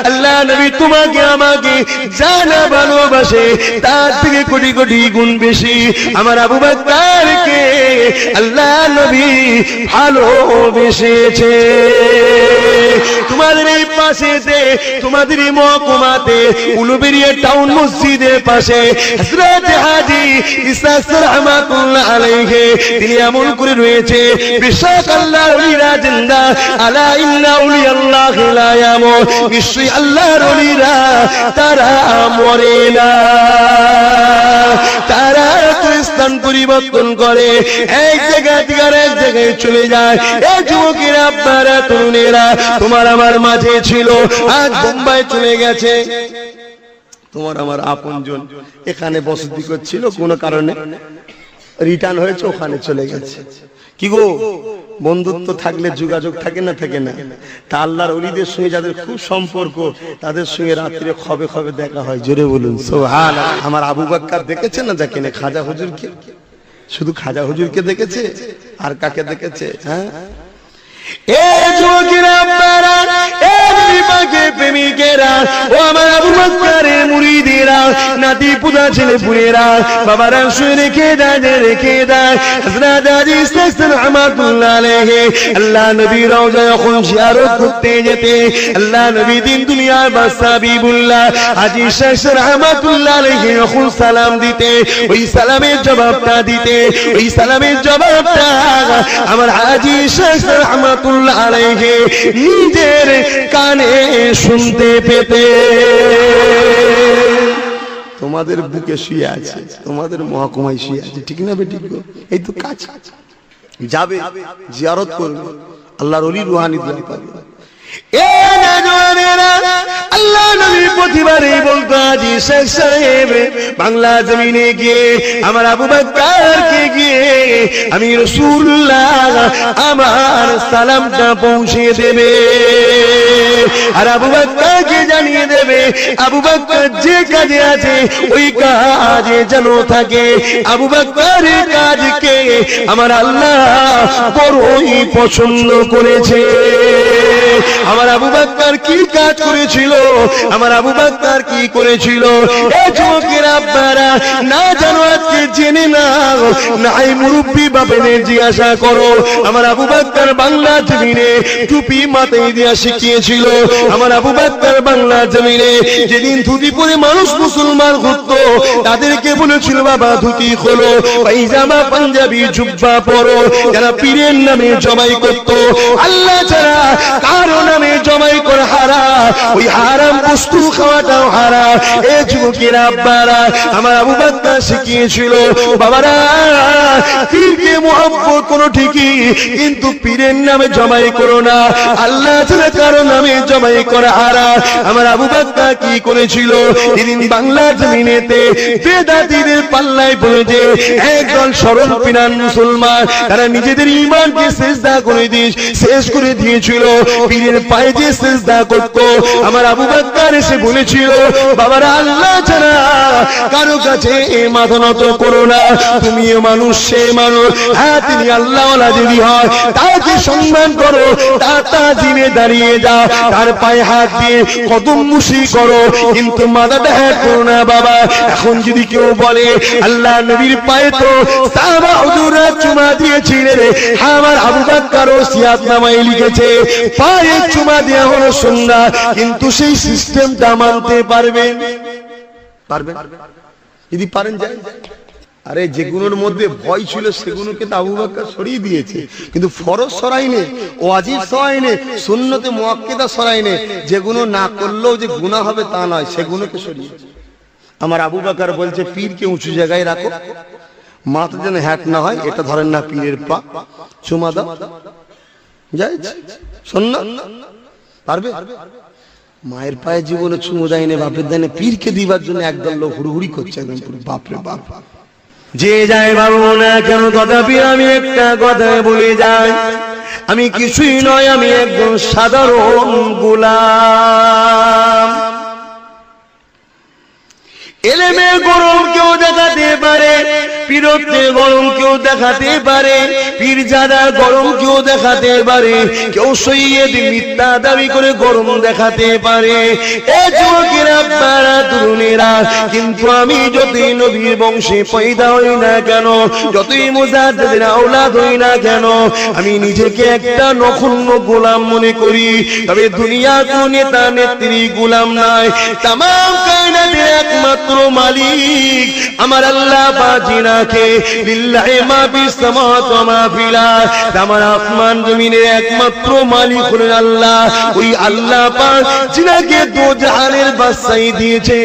আল্লাহ নবী তোমাকে আমাকে জানা ভালোবাসে, তার থেকে কোটি কোটি গুণ বেশি আমার আবু বকরকে আল্লাহ নবী ভালোবেসেছে। তোমাদের এই পাশেতে, তোমাদের এই মহকুমাতে উলুবেড়িয়া টাউন মসজিদের পাশে হযরত হাজী ইসহাক রাহমাতুল্লাহ আলাইহি তিনি এমন করে রয়েছে, বিশ্বাস আল্লাহর ওলিরা জিন্দা, আলা ইন্না আউলিয়াল্লাহ লা ইয়ামুত, নিশ্চয়ই আল্লাহর ওলিরা তারা মরে না, তারা স্থান পরিবর্তন করে এক জায়গা থেকে আরেক জায়গায় চলে যায়। এই যুবকেরা, আপনারা, তরুণেরা তোমার আমার মাঝে ছিল, আজ বোম্বাই চলে গেছে। তোমার আমার আপনজন এখানে বসতি করছিল, কোনো কারণে রিটার্ন হয়েছে, ওখানে চলে গেছে। কি গো, বন্ধুত্ব থাকলে যোগাযোগ থাকে না, থাকে না? তা আল্লাহর ওলিদের সঙ্গে যাদের খুব সম্পর্ক, তাদের সঙ্গে রাত্রে খবে খবে দেখা হয়। জোরে বলুন সুবহানাল্লাহ। আমার আবু বকর দেখেছে না দেখেন? খাজা হুজুরকে, শুধু খাজা হুজুরকে দেখেছে, আর কাকে দেখেছে? হ্যাঁ, এই যুবকেরা, আপনারা, এই বিপাকে প্রেমিকেরা, ও আমার আবু বকরের মুরিদেরা, নাতি পুতা ছেলে পুরেরা, বাবারা শুয়ে রেখে দেয়, রেখে দেয়। হযরত হাজী ইসহাক রাহমাতুল্লাহ আলাইহি আল্লাহ নবী রওজা যখন জিয়ারত করতে যেতে, আল্লাহ নবী দিন দুনিয়ার বাদশা হাবিবুল্লাহ হাজী ইসহাক রাহমাতুল্লাহ আলাইহি যখন সালাম দিতে, ওই সালামের জবাবটা দিতে, ওই সালামের জবাবটা আমার হাজী ইসহাক রাহমাতুল্লাহ আলাইহি নিজের কানে শুনতে পেতে। তোমাদের বুকে শুয়ে আছে, তোমাদের মহকুমায় শুয়ে আছে, ঠিক না বেটি? এই তো কাজ, যাবে জিয়ারত করবে, আল্লাহর ওলি রুহানি দোয়া পাবে। আল্লাহ নবী প্রতিবারই বলতো, হাজী ইসহাক সাহেব বাংলা জমিনে গিয়ে আমার আবু বকরকে গিয়ে আমি রাসূলুল্লাহ আমার সালামটা পৌঁছে দেবে, আর আবু বকরকে জানিয়ে দেবে আবু বকর যে কাজে আছে ওই কাজে যেন থাকে। আবু বকরের কাজকে আমার আল্লাহ বড়ই পছন্দ করেছে। আমার আবু বকর কি কাজ করেছিল, আমার আবু বকর কি করেছিল? এই যুবকেরা, আপনারা না জানো আজকে জেনে নাও, নাই মুরব্বী বাপেদের জিজ্ঞাসা করো। আমার আবু বকর বাংলা জমিনে টুপি মাথায় দিয়া শিখিয়েছিল। আমার আবু বকর বাংলা জমিনে যেদিন ধুতি পরে মানুষ মুসলমান হতো, তাদেরকে বলেছিল, বাবা ধুতি খোলো, পায়জামা পাঞ্জাবি জুব্বা পরো। যারা পীরের নামে জবাই করত, আল্লাহ ছাড়া কারো নামে জবাই করে হারাম, ওই হারাম বস্তু খাওয়াটাও হারাম। এই যুবকেরা, আব্বারা, আমার আবু বকর শিখিয়েছিল, বাবারা পীরকে মুহাব্বত করো ঠিকই, কিন্তু পীরের নামে জবাই করো না, আল্লাহ ছাড়া কারো নামে জবাই করে হারাম। আমার আবু বকর কি করেছিল? যেদিন বাংলা জমিনেতে বেদাতীদের পাল্লায় পড়েছে একদল সরল পিরান মুসলমান, তারা নিজেদের ঈমানকে সিজদা করে শেষ করে দিয়েছিল, পীরের পায়ে যে সিজদা করত। আমার আবু বকর এসে বলেছিল, বাবারা আল্লাহ ছাড়া কারো কাছে মাথা নত করো না, তুমিও মানুষ, সে মানুষ। হ্যাঁ, তিনি আল্লাহওয়ালা যদি হয় তাকে সম্মান করো, তার তাজিমে দাঁড়িয়ে যাও, তার পায়ে হাত দিয়ে কদম মুশি করো, কিন্তু মাথাটা হ্যাঁ করো না। বাবা, এখন যদি কেউ বলে আল্লাহ নবীর পায়ে তো সাহাবা হুজুররা চুমা দিয়েছিলেন, আমার আবু বকর ওসিয়াত নামায় লিখেছে পায়ে চুমা দেওয়া হলো সুন্নাত, কিন্তু সেই সিস্টেমটা মানতে পারবেন? যদি পারেন যায়। আরে যেগুলোর মধ্যে ভয় ছিল সেগুলোকে তো আবু বকর সরিয়ে দিয়েছে, কিন্তু ফরজ সরাইনে, ওয়াজিব সরাইনে, সুন্নতে মুআক্কাদা সরাইনে, যেগুলো না করলেও যে গুনাহ হবে তা নয়, সেগুলোকে সরিয়েছে। আমার আবু বকর বলছে, পীরকে উঁচু জায়গায় রাখো, মাথা যেন হ্যাট না হয়, এটা ধরেন না পীরের পা, চুমা দাও, জায়েজ সুন্নাত। পারবে? মায়ের পায়ে জীবনে চুমু দেয়নি, বাপের দেয়নি, পীরকে দিবার জন্য একদল লোক হুড়ুহুড়ি করছে, একদম পুরো বাপরে বাপ। যে যায় ভাবো না কেন, তথাপি আমি একটা কথা বলে যাই, আমি কিছুই নয়, আমি একজন সাধারণ গোলাম। এলেমের গরম কেউ দেখাতে পারে, পীরত্বের গরম কেউ দেখাতে পারে, পীরজাদার গরম কেউ দেখাতে পারে, কেউ সৈয়দ মিথ্যা দাবি করে গরম দেখাতে পারে। এ যুবকেরা, আপনারা তরুণেরা, কিন্তু আমি যতই নবীর বংশে পয়দা হই না কেন, যতই মুজাদ্দিদের আওলাদ হই না কেন, আমি নিজেকে একটা নগণ্য গোলাম মনে করি। তবে দুনিয়ার কোন নেতা নেত্রী গোলাম নাই, তামাম কায়নাতের একমাত্র মালিক আমার আল্লাহ বাজিনাকে। লিল্লাহি মা ফিস সামাওয়াতি ওয়া মা ফিল আরদ, আমার আসমান জমিনের একমাত্র মালিক হলেন আল্লাহ। ওই আল্লাহ পাক যিনাকে দো জাহানের বাদশাহী দিয়েছে,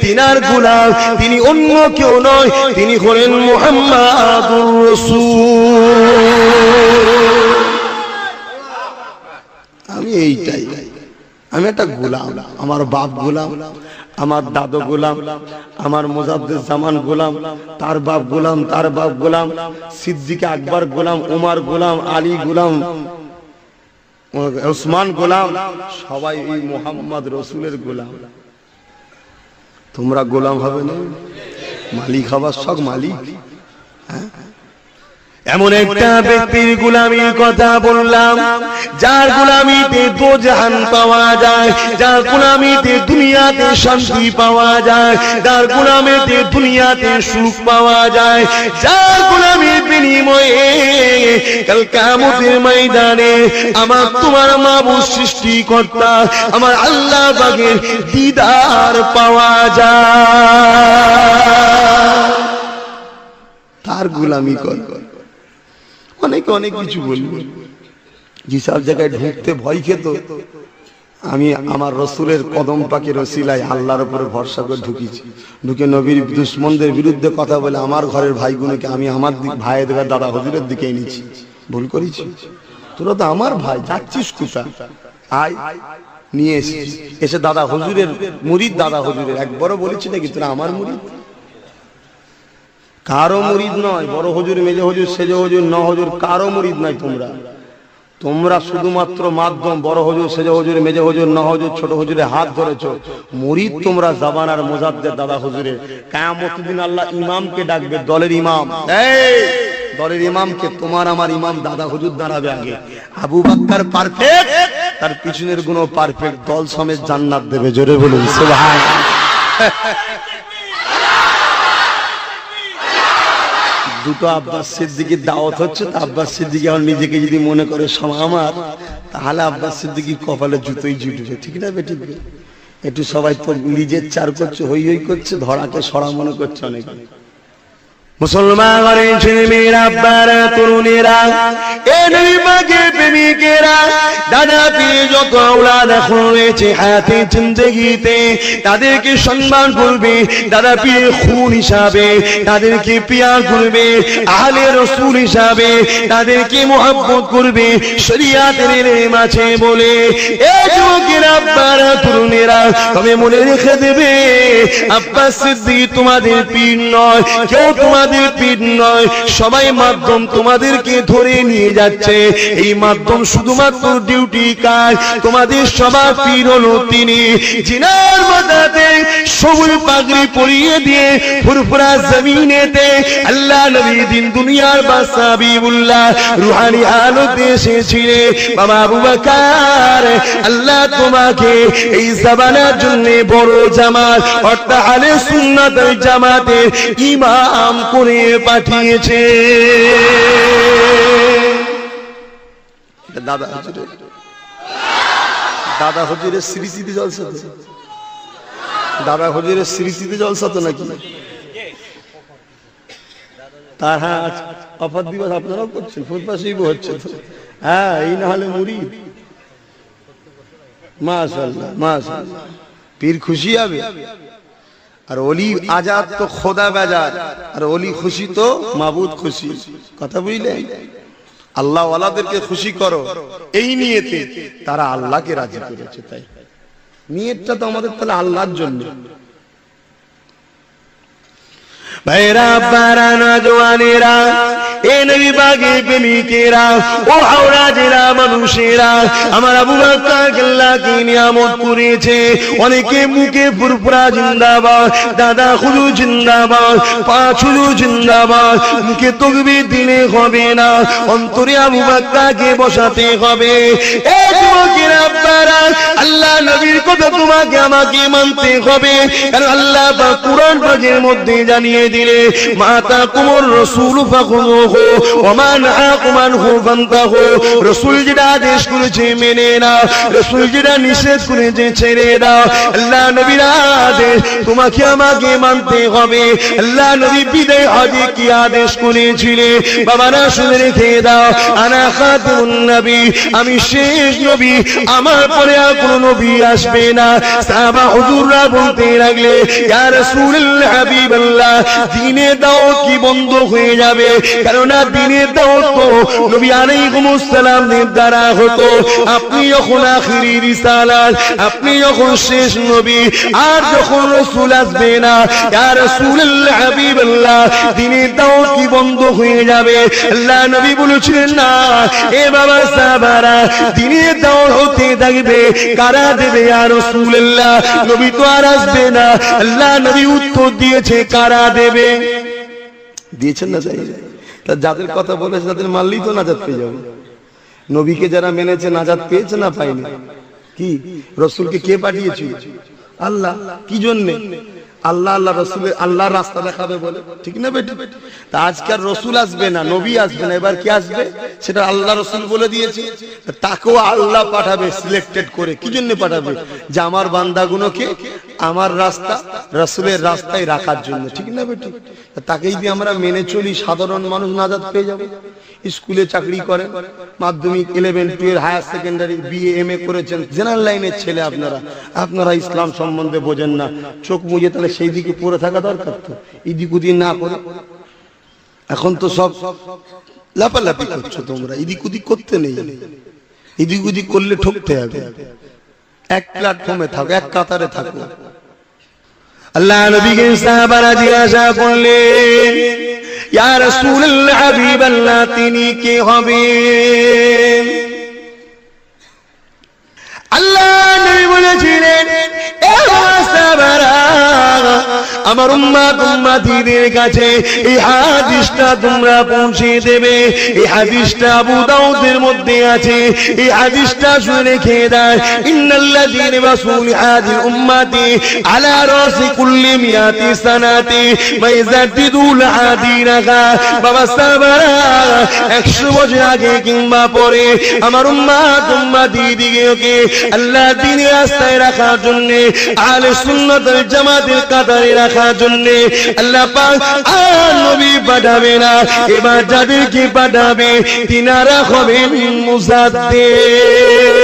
তিনার গোলাম, তিনি অন্য কেউ নয়, তিনি হলেন মুহাম্মাদুর রাসূল। আমি এইটাই, আমি একটা গোলাম, আমার বাপ গোলাম, আমার দাদু গোলাম, আমার মুজাদ্দিদ জামান গোলাম, তার বাপ গোলাম, তার বাপ গোলাম, সিদ্দিক আকবর গোলাম, উমর গোলাম, আলী গোলাম, ওসমান গোলাম, সবাই এই মুহাম্মদ রাসূলের গোলাম। তোমরা গোলাম হবে না, মালিক হবার সব মালিক। এমন একটা ব্যক্তির গোলামির কথা বললাম, যার গোলামিতে দো জাহান পাওয়া যায়, যার গোলামিতে দুনিয়াতে শান্তি পাওয়া যায়, যার গোলামিতে দুনিয়াতে সুখ পাওয়া যায়, যার গোলামির বিনিময়ে কাল কিয়ামতের ময়দানে আমার তোমার মাবুদ সৃষ্টিকর্তা আমার আল্লাহ পাকের দিদার পাওয়া যায়। তার গোলামি কর। অনেকে অনেক কিছু বলবে, যেসব জায়গায় ঢুকতে ভয় খেত, আমি আমার রসুলের কদম পাকের ওসিলায় আল্লাহর উপরে ভরসা করে ঢুকেছি। ঢুকে নবীর দুশমনদের বিরুদ্ধে কথা বলে আমার ঘরের ভাইগুলোকে আমি আমার ভাইয়ের দিকে, দাদা হুজুরের দিকে এনেছি। ভুল করেছি? তোরা তো আমার ভাই, যাচ্ছিস কোথায়? আয়, নিয়ে এসেছি। এসে দাদা হুজুরের মুরিদ, দাদা হুজুরের একবারও বলেছি নাকি তোরা আমার মুরিদ? কারো মুরিদ নয়, বড় হুজুর, মেজে হুজুর, সেজে হুজুর, ন হুজুর, কারো মুরিদ নয়। তোমরা শুধুমাত্র মাধ্যম। বড় হুজুর, সেজে হুজুর, মেজে হুজুর, ন হুজুর, ছোট হুজুরের হাত ধরেছো। মুরিদ তোমরা জামানার মুজাদ্দিদ দাদা হুজুরের। কিয়ামতের দিন আল্লাহ ইমামকে ডাকবে, দলের ইমাম, এই দলের ইমামকে, তোমার আমার ইমাম দাদা হুজুর দাঁড়াবে আগে। আবু বকর পারফেক্ট, তার পিছনের গুণ পারফেক্ট, দল সমেত জান্নাত দেবে। জোরে বলুন সুবহানাল্লাহ। দুটো আব্বাস সিদ্দিকীর দাওয়াত হচ্ছে, তা আব্বাস সিদ্দিক এখন নিজেকে যদি মনে করে সময় আমার, তাহলে আব্বাস সিদ্দিকীর কপালে জুতোই জুটবে। ঠিক না বেটি? একটু সবাই তো নিজের চার করছে, হই হই করছে, ধরাকে সরা মনে করছে অনেকে। মুসলমান ঘরের ছেলে মেয়েরা, আব্বারা, তরুণেরা, এ নবী পাকের প্রেমিকেরা, দাদা পীর যত আওলাদ এখন রয়েছে হায়াতে জিন্দেগিতে, তাদেরকে সম্মান করবে, দাদা পীরের খুন হিসাবে তাদেরকে পিয়ার করবে, আহলে রাসূল হিসাবে তাদেরকে মুহাব্বত করবে, শরীয়তের ইলম আছে বলে। এ যুবকেরা, আব্বারা, তরুণেরা, তবে মনে রেখে দেবে, আব্বাস সিদ্দিক তোমাদের পীর নয়, কেউ তোমাদের পীর নয়, সবাই মাধ্যম তোমাদেরকে ধরে নিয়ে যাচ্ছে। এই মাধ্যম শুধুমাত্র ডিউটি কাজ, তোমাদের সবার পীর হলো তিনি, জিনার মাথাতে সবুজ পাগড়ি পরিয়ে দিয়ে ফুরফুরা জমিনেতে আল্লাহ নবী দিন দুনিয়ার বাদশা হাবিবুল্লাহ রুহানি আলোতে এসেছিলেন। বাবা আবু বকর, আল্লাহ তোমাকে এই জামানার জন্য বড় জামাত অর্থাৎ আহলে সুন্নাত ওয়াল জামাতের ইমাম করে পাঠিয়েছে। দাদা হুজুরের, দাদা হুজুরের স্মৃতিতে জলসা তো, দাদা হুজুরের স্মৃতিতে জলসা তো নাকি? তার হ্যাঁ অপর দিবস আপনারাও করছেন, ফুটপাশিব হচ্ছে তো। হ্যাঁ, এই না হলে মুরিদ। মাশাআল্লাহ মাশাআল্লাহ, পীর খুশি হবে। আর ওলি আজাদ তো খোদা বেজার, আর ওলি খুশি তো মাবুদ খুশি। কথা বুঝলেন? আল্লাহ ওয়ালাদেরকে খুশি করো, এই নিয়তে তারা আল্লাহকে রাজি করেছে। তাই নিয়তটা তো আমাদের তাহলে আল্লাহর জন্য। ভাইরা, বারা, নওজওয়ানেরা, এ নবী পাকের প্রেমিকেরা, ও হাওড়া জেলা মানুষেরা, আমার আবু বকর আল্লাহ কি নিয়ামত করেছে। অনেকে মুখে ফুরফুরা জিন্দাবাদ, দাদা হুজুর জিন্দাবাদ, পাঁচ হুজুর জিন্দাবাদ, মুখে তাকবীর দিলে হবে না, অন্তরে আবু বকরকে বসাতে হবে। এ যুবকেরা আপনারা, আল্লাহ নবীর কথা তোমাকে আমাকে মানতে হবে। কারণ আল্লাহ পাক কুরআন পাকের মধ্যে জানিয়ে দিলে, মাতা কুমুর রাসূল ফাখুযুহু ওয়া মা নাহাকুম আনহু ফান্তাহু। রাসূল যেটা আদেশ করেছে মেনে নাও, রাসূল যেটা নিষেধ করেছে ছেড়ে দাও। আল্লাহ নবীর আদেশ তোমাকে আমাকে মানতে হবে। আল্লাহ নবী বিদায় হজে কি আদেশ করেছিলেন বাবারা শুনে রেখে দাও, আনা খাতামুন নবী, আমি শেষ নবী, আমার পরে আর কোন নবী আসবে না। সাহাবা হুজুররা বলতে লাগলে, ইয়া রাসূলুল্লাহ হাবিবাল্লাহ, দ্বীনের দাওয়াত কি বন্ধ হয়ে যাবে? কেননা দ্বীনের দাওয়াত তো নবী আলাইহিস সালামের দ্বারা হতো। আপনি যখন আখিরি রিসালাত, আপনি যখন শেষ নবী, আর যখন রাসূল আসবে না, ইয়া রাসূলুল্লাহ হাবিবাল্লাহ, দ্বীনের দাওয়াত কি বন্ধ হয়ে যাবে? আল্লাহ নবী বলেছিলেন না। এ বাবা সাহাবারা, দ্বীনের দাওয়াত হতে থাকবে, কারা দেবে? ইয়া রাসূলুল্লাহ, নবী তো আর আসবে না। আল্লাহ নবী উত্তর দিয়েছে, কারা দেবে? দিয়েছেন না? তা যাদের কথা বলেছে তাদের মানলেই তো নাজাত পেয়ে যাবে। নবীকে যারা মেনেছে নাজাত পেয়েছে না পায়নি? কি রাসূলকে কে পাঠিয়েছিল? আল্লাহ। কি জন্য? আল্লাহ আল্লাহ রাসূলের আল্লাহর রাস্তা দেখাবে বলে, ঠিক না বেটি? তা আজকাল রাসূল আসবে না, নবী আসবে না, এবার কি আসবে সেটা আল্লাহ রাসূল বলে দিয়েছে। তাকেও আল্লাহ পাঠাবে সিলেক্টেড করে। কি জন্য পাঠাবে? যে আমার বান্দাগুলোকে আমার রাস্তা, রাসূলের রাস্তায় রাখার জন্য, ঠিক না বেটি? তাকেই যদি আমরা মেনে চলি, সাধারণ মানুষ নাজাত পেয়ে যাবে। স্কুলে চাকরি করেন, মাধ্যমিক 11, 12, হায়ার সেকেন্ডারি, বিএ, এমএ করেছেন, জেনারেল লাইনের ছেলে আপনারা ইসলাম সম্বন্ধে বোঝেন না। চোখ মুজে তাহলে সেই দিকে পড়ে থাকা দরকার তো, এদিক ওদিক না করে। এখন তো সব লাপালাপি করছো তোমরা, এদিক ওদিক করতে নেই। এদিক ওদিক করলে ঠকতে হবে। এক প্ল্যাটফর্মে থাকো, এক কাতারে থাকো। আল্লাহ নবীকে সাহাবারা জিজ্ঞাসা করলেন, ইয়া রাসূলুল্লাহ হাবিবাল্লাহ, তিনি কে হবেন? আল্লাহ নবী বলেছিলেন, এ সাহাবারা, আমার উম্মত উম্মতীদের কাছে এই হাদিসটা তোমরা পৌঁছে দেবে। এই হাদিসটা আবু দাউদের মধ্যে আছে। এই হাদিসটা শুনে রেখে দাও, ইন্নাল্লাযীনা রাসূল হাদিল উম্মতি আলা রাসি কুল্লি মিয়াতি সানাতি মাইজাদিদুল আদিনাকা। বাবা সাহাবারা, 100 বছর আগে কিংবা পরে আমার উম্মত উম্মতীদিগকে আল্লাহ দ্বীনের রাস্তায় রাখার জন্য, আহলে সুন্নাত ওয়াল জামাতের কাতারে রাখার জন্য আল্লাহ পাক আর নবী পাঠাবে না। এবার যাদেরকে পাঠাবে তিনারা হবেন মুজাদ্দিদ।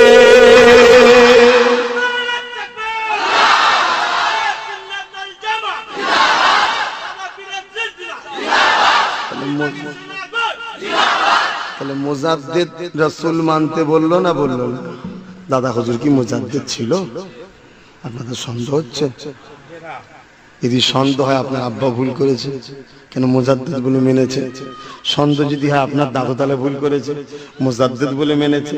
তাহলে মুজাদ্দিদ রাসূল মানতে বললো না বললো না? দাদা হুজুর কি মুজাদ্দিদ ছিল? আপনাদের সন্দেহ হচ্ছে? যদি সন্দেহ হয় আপনার আব্বা ভুল করেছে, কেন মুজাদ্দিদ বলে মেনেছে? সন্দেহ যদি হয় আপনার দাদু তাহলে ভুল করেছে, মুজাদ্দিদ বলে মেনেছে।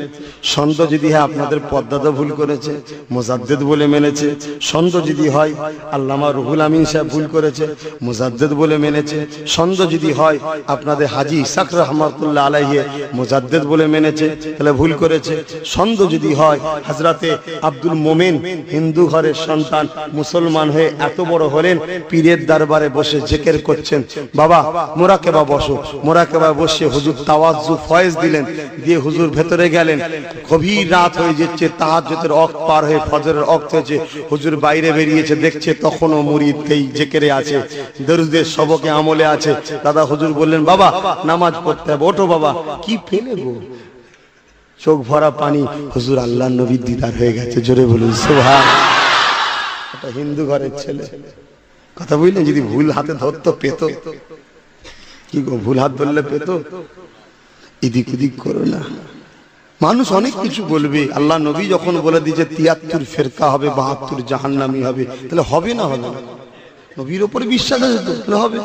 সন্দেহ যদি হয় আপনাদের পদ্মাদা ভুল করেছে, মুজাদ্দিদ বলে মেনেছে। সন্দেহ যদি হয় আল্লামা রুহুল আমিন সাহেব ভুল করেছে, মুজাদ্দিদ বলে মেনেছে। সন্দেহ যদি হয় আপনাদের হাজী ইসাক রহমাতুল্লাহ আলাইহি মুজাদ্দিদ বলে মেনেছে, তাহলে ভুল করেছে। সন্দেহ যদি হয় হযরতে আব্দুল মোমেন হিন্দু ঘরের সন্তান, মুসলমান হয়ে এত বড় হলেন, পীরের দরবারে বসে জিকির করছেন, বাবা মুরাকাবা বসো, মুরাকাবা বসে হুজুর তাওয়াজ্জু ফয়েজ দিলেন, দিয়ে হুজুর ভেতরে গেলেন। গভীর রাত হয়ে যাচ্ছে, তাহাজ্জুদের ওয়াক্ত পার হয়ে ফজরের ওয়াক্ত হয়েছে, হুজুর বাইরে বেরিয়েছে, দেখছে তখনও মুরিদ এই জিকিরে আছে, দরুদের সবকে আমলে আছে। দাদা হুজুর বললেন, বাবা নামাজ পড়তে হবে, ওঠো বাবা। কি ফেলে গো, চোখ ভরা পানি। হুজুর আল্লাহর নবীর দিদার হয়ে গেছে, জোরে বলুন সুবহানাল্লাহ। এটা হিন্দু ঘরের ছেলে, কথা বুঝলেন? যদি ভুল হাতে ধরতো পেত, কি গো ভুল হাত ধরলে পেত? এদিক ওদিক করো না। মানুষ অনেক কিছু বলবে, আল্লাহ নবী যখন বলে দিয়েছে 73 ফেরকা হবে, 72 জাহান্নামী হবে, তাহলে হবে না? হবে নবীর উপরে বিশ্বাস আছে তো হবে।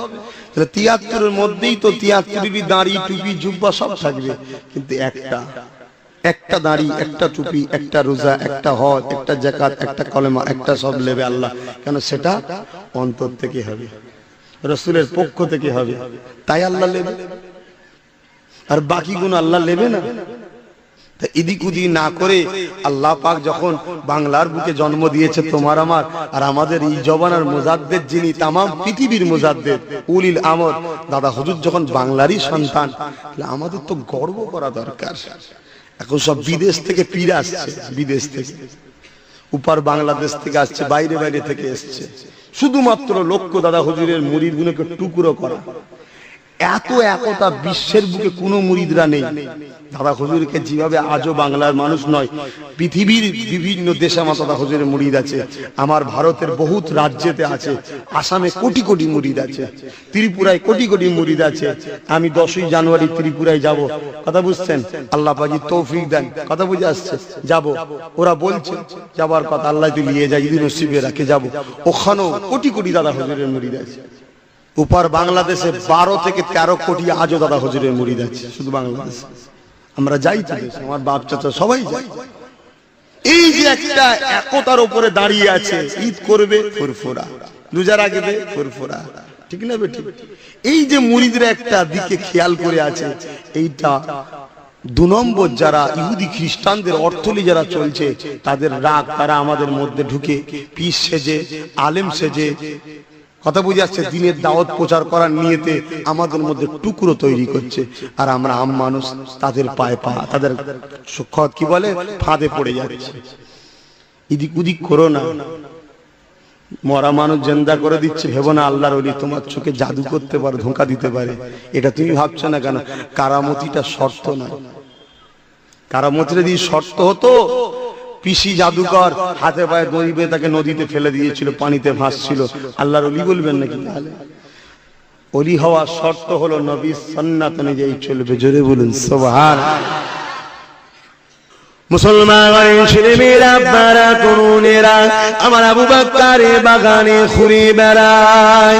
তাহলে ৭৩-এর মধ্যেই তো ৭৩-ই দাড়ি টুপি জুব্বা সব থাকবে, কিন্তু একটা দাড়ি, একটা টুপি, একটা রোজা, একটা হজ, একটা যাকাত, একটা কলেমা, একটা সব নেবে আল্লাহ। কেন? সেটা অন্তর থেকে হবে, রাসূলের পক্ষ থেকে হবে, তাই আল্লাহ নেবে। আর বাকিগুলো আল্লাহ নেবে না। তা এদিক ওদিক না করে আল্লাহ পাক যখন বাংলার বুকে জন্ম দিয়েছে তোমার আমার, আর আমাদের এই জবানার মুজাদ্দেদ যিনি তামাম পৃথিবীর মুজাদ্দেদ উলিল আমর দাদা হুজুর যখন বাংলারই সন্তান, তাহলে আমাদের তো গর্ব করা দরকার। এখন সব বিদেশ থেকে পীর আসছে, বিদেশ থেকে, উপর বাংলাদেশ থেকে আসছে, বাইরে বাইরে থেকে এসছে, শুধুমাত্র লক্ষ্য দাদা হুজুরের মুরিদগুলোকে টুকরো করা। এত একতা বিশ্বের বুকে কোনো মুরিদরা নেই দাদা হুজুরকে যেভাবে আজও বাংলার মানুষ নয়, পৃথিবীর বিভিন্ন দেশে আমার দাদা হুজুরের মুরিদ আছে। আমার ভারতের বহুত রাজ্যেতে আছে, আসামে কোটি কোটি মুরিদ আছে, ত্রিপুরায় কোটি কোটি মুরিদ আছে। আমি 10ই জানুয়ারি ত্রিপুরায় যাব, কথা বুঝছেন? আল্লাহ পাক তৌফিক দেন, কথা বুঝে আসছে, যাব। ওরা বলছে যাবার কথা, আল্লাহ তুই নিয়ে যায়, যদি নসিবে রাখে যাব। ওখানেও কোটি কোটি দাদা হুজুরের মুরিদ আছে। উপর বাংলাদেশে 12 থেকে 13 কোটি আজও দাদা হুজুরের মুরিদ আছে, শুধু বাংলাদেশে। আমরা যাই তো, আমার বাপ চাচা সবাই যায়। এই যে একটা একতার উপরে দাঁড়িয়ে আছে, ঈদ করবে ফুরফুরা, রোজা রাখবে ফুরফুরা, ঠিক না বেটি? এই যে মুরিদরা একটা দিকে খেয়াল করে আছে, এইটা 2 নম্বর যারা ইহুদি খ্রিস্টানদের অর্থলি যারা চলছে, তাদের রাগ, তারা আমাদের মধ্যে ঢুকে পীর সেজে, আলেম সেজে, কথা বুঝে আসছে, দিনের দাওয়াত প্রচার করার নিয়তে আমাদের মধ্যে টুকরো তৈরি করছে। আর আমরা আম মানুষ, তাদের পায়ে পা, তাদের কি বলে ফাঁদে পড়ে যাচ্ছে। এদিক ওদিক করো না, মরা মানুষ জিন্দা করে দিচ্ছে, ভেবো না আল্লাহর ওলি তোমার চোখে জাদু করতে পারে, ধোঁকা দিতে পারে, এটা তুমি ভাবছো না কেন? কারামতিটা শর্ত নয়। কারামতিটা যদি শর্ত হতো, পিসি জাদুকর হাতে পায়ে দড়ি বেঁধে তাকে নদীতে ফেলে দিয়েছিল, পানিতে ভাসছিল, আল্লাহর ওলি বলবেন নাকি? তাহলে ওলি হওয়ার শর্ত হলো নবীর সুন্নাত অনুযায়ী চলবে। জোরে বলুন সুবহানাল্লাহ। মুসলমান ছেলেমেয়েরা, আপনারা তরুণেরা, আমার আবু বকরের বাগানে ঘুরে বেড়ায়।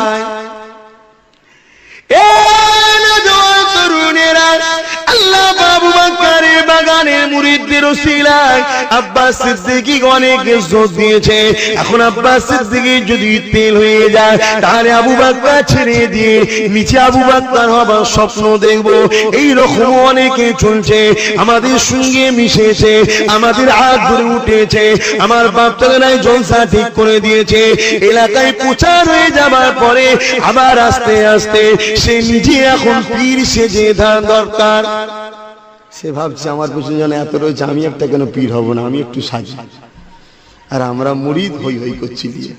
আল্লাহ আবু বকরের বাগানের মুরিদদের ওসিলায় আব্বাস সিদ্দিকী অনেক ইজ্জত দিয়েছে। এখন আব্বাস সিদ্দিকী যদি তেল হয়ে যায়, তাহলে আবু বকর ছেড়ে দিয়ে নিচে আবু বকর হবার স্বপ্ন দেখবো। এইরকম অনেকে চলছে, আমাদের সঙ্গে মিশেছে, আমাদের হাত ধরে উঠেছে, আমার বাপ দাদাই জলসা ঠিক করে দিয়েছে। এলাকায় প্রচার হয়ে যাবার পরে আবার আস্তে আস্তে সে নিজে এখন পীর সেজে ধার দরকার। সে ভাবছে আমার পিছনে যেন এত রয়েছে, আমি একটা কেন পীর হব না, আমি একটু সাজি। আর আমরা মুরিদ হই হই করছি দিয়ে,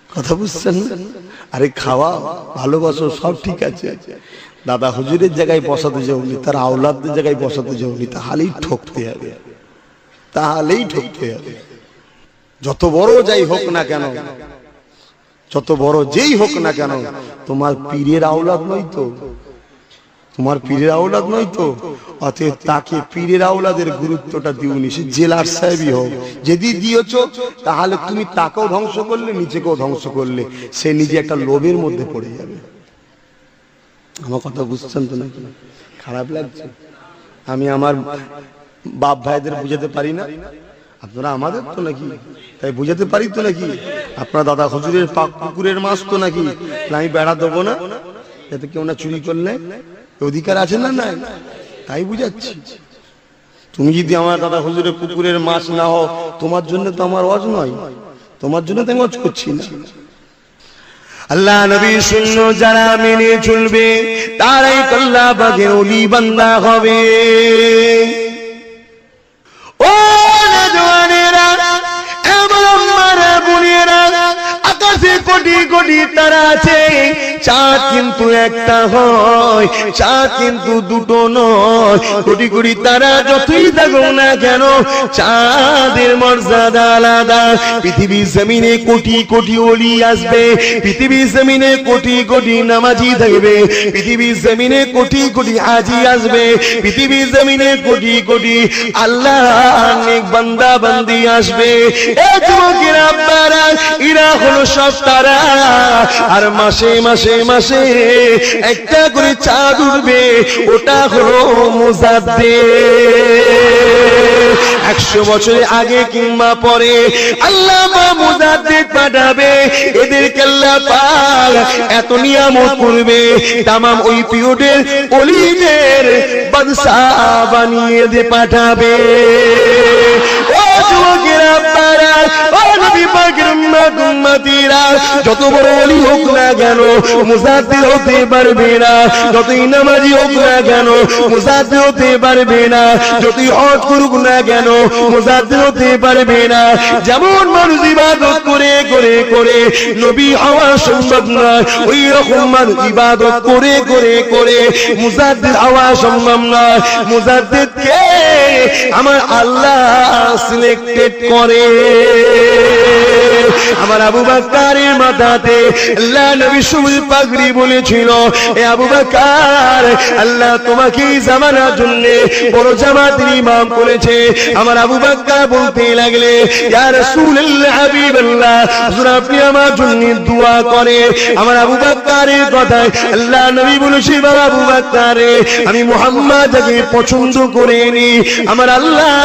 কথা বুঝছেন না? আরে খাওয়া, ভালোবাসো, সব ঠিক আছে, দাদা হুজুরের জায়গায় বসাতে যাওনি, তার আওলাদদের জায়গায় বসাতে যাওনি, তাহলেই ঠকতে হবে, তাহলেই ঠকতে হবে। যত বড় যাই হোক না কেন, যত বড় যেই হোক না কেন, তোমার পীরের আওলাদ নয় তো, তোমার পীরের আওলাদ নয় তো, অতএব তাকে পীরের আওলাদের গুরুত্বটা দিওনি। সে জেলার সাহেবই হোক, যদি দিয়েছ তাহলে তুমি তাকেও ধ্বংস করলে, নিজেকেও ধ্বংস করলে, সে নিজে একটা লোভের মধ্যে পড়ে যাবে। আমার কথা বুঝছেন তো নাকি? খারাপ লাগছে? আমি আমার বাপ ভাইদের বুঝাতে পারি না, আপনারা আমাদের তো নাকি, তাই বুঝাতে পারি তো নাকি? আপনারা দাদা হুজুরের পাক পুকুরের মাছ তো নাকি, আমি বেড়া দেবো না যাতে কেউ না চুরি করলে, অধিকার আছে না? নাই, তাই বুঝাচ্ছি। তুমি যদি আমার দাদা হুজুরের পুকুরের মাছ না হও, তোমার জন্য তো আমার ওয়াজ নয়, তোমার জন্য তো আমি ওয়াজ করছি না। আল্লাহ নবীর সুন্নাত যারা মেনে চলবে, তারাই আল্লাহ পাকের ওলি বান্দা হবে। ও নওজওয়ানেরা, এমন মারা বুনিয়েরা, আকাশে কোটি কোটি তারা আছে চাঁদ কিন্তু একটা হয়, চাঁদ কিন্তু দুটো নয়। কোটি কোটি তারা যতই থাকুক না কেন চাঁদের মর্যাদা আলাদা। পৃথিবীর জমিনে কোটি কোটি ওলি আসবে, পৃথিবীর জমিনে কোটি কোটি নামাজি থাকবে, পৃথিবীর জমিনে কোটি কোটি হাজি আসবে, পৃথিবীর জমিনে কোটি কোটি আল্লাহ নেক বান্দা বান্দি আসবে। এ যুবকেরা আব্বারা, এরা হলো সব তারা। আর মাসে মাসে মাসে একটা করে চাঁদ উঠবে, ওটা হলো মুজাদ্দিদ। 100 বছর আগে কিংবা পরে আল্লাহ মুজাদ্দিদ পাঠাবে। এদেরকে আল্লাহ পাক এত নিয়ামত করবে, তামাম ওই পিরিয়ডের ওলিদের বাদশা বানিয়ে দিয়ে পাঠাবে। ও যুবকেরা আপনারা, ও নবী পাকের উম্মতিরা, যত বড় ওলি হোক না কেন মুজাদ্দিদ হতে পারবে না, যতই নামাজি হোক না কেন মুজাদ্দিদ হতে পারবে না, যতই হজ করুক না কেন মুজাদ্দিদ হতে পারবে না। যেমন মানুষ ইবাদত করে করে করে নবী হওয়া সম্ভব নয়, ওই রকম মানুষ ইবাদত করে করে করে মুজাদ্দিদ হওয়া সম্ভব নয়। মুজাদ্দিদকে আমার আল্লাহ সিলেক্টেড করে। আমার আবু বকরের মাথাতে আল্লাহ নবী সুবুল পাগড়ি বলেছিল, এ আবু বকর, আল্লাহ তোমাকে জামানার জন্য বড় জামাতের ইমাম করেছে। আমার আবু বকর বলতে লাগলে, ইয়া রাসূলুল্লাহ, হাবিবাল্লাহ, হুজুর আপনি আমার জন্য দোয়া করে। আমার আবু বকরের কথায় আল্লাহ নবী বলেছে, বাবা আবু বকর, আমি মুহাম্মদকে পছন্দ করিনি, আমার আল্লাহ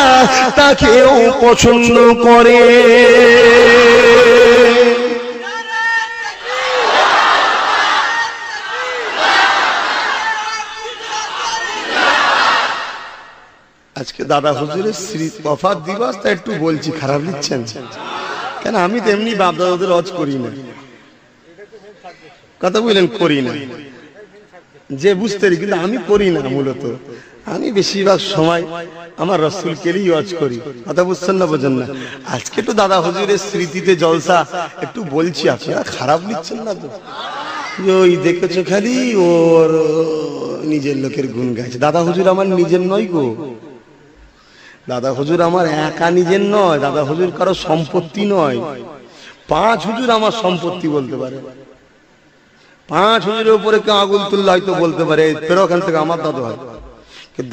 তাকেও পছন্দ করে। আজকে দাদা হুজুরের ওফাত দিবস, তা একটু বলছি, খারাপ নিচ্ছেন কেন? আমি তো এমনি বাপ দাদাদের হজ করি না, কথা বললেন করি না, যে বুঝতে পারি, কিন্তু আমি করি না। মূলত আমি বেশিরভাগ সময় আমার রাসূলকেই হজ করি, কথা বুঝছেন না, বোঝেন না? আজকে তো দাদা হুজুরের স্মৃতিতে জলসা একটু বলছি, আপনারা খারাপ নিচ্ছেন না তো? ওই দেখেছো খালি ওর নিজের লোকের গুণ গাইছে। দাদা হুজুর আমার নিজের নয় গো, দাদা হুজুর আমার একা নিজের নয়, দাদা হুজুর কারো সম্পত্তি নয়। 5 হুজুর আমার সম্পত্তি বলতে পারে, 5 হুজুরের উপরে কেউ আগুন তুললে হয়তো বলতে পারে বেরো ওখান থেকে, আমার দাদু হয়।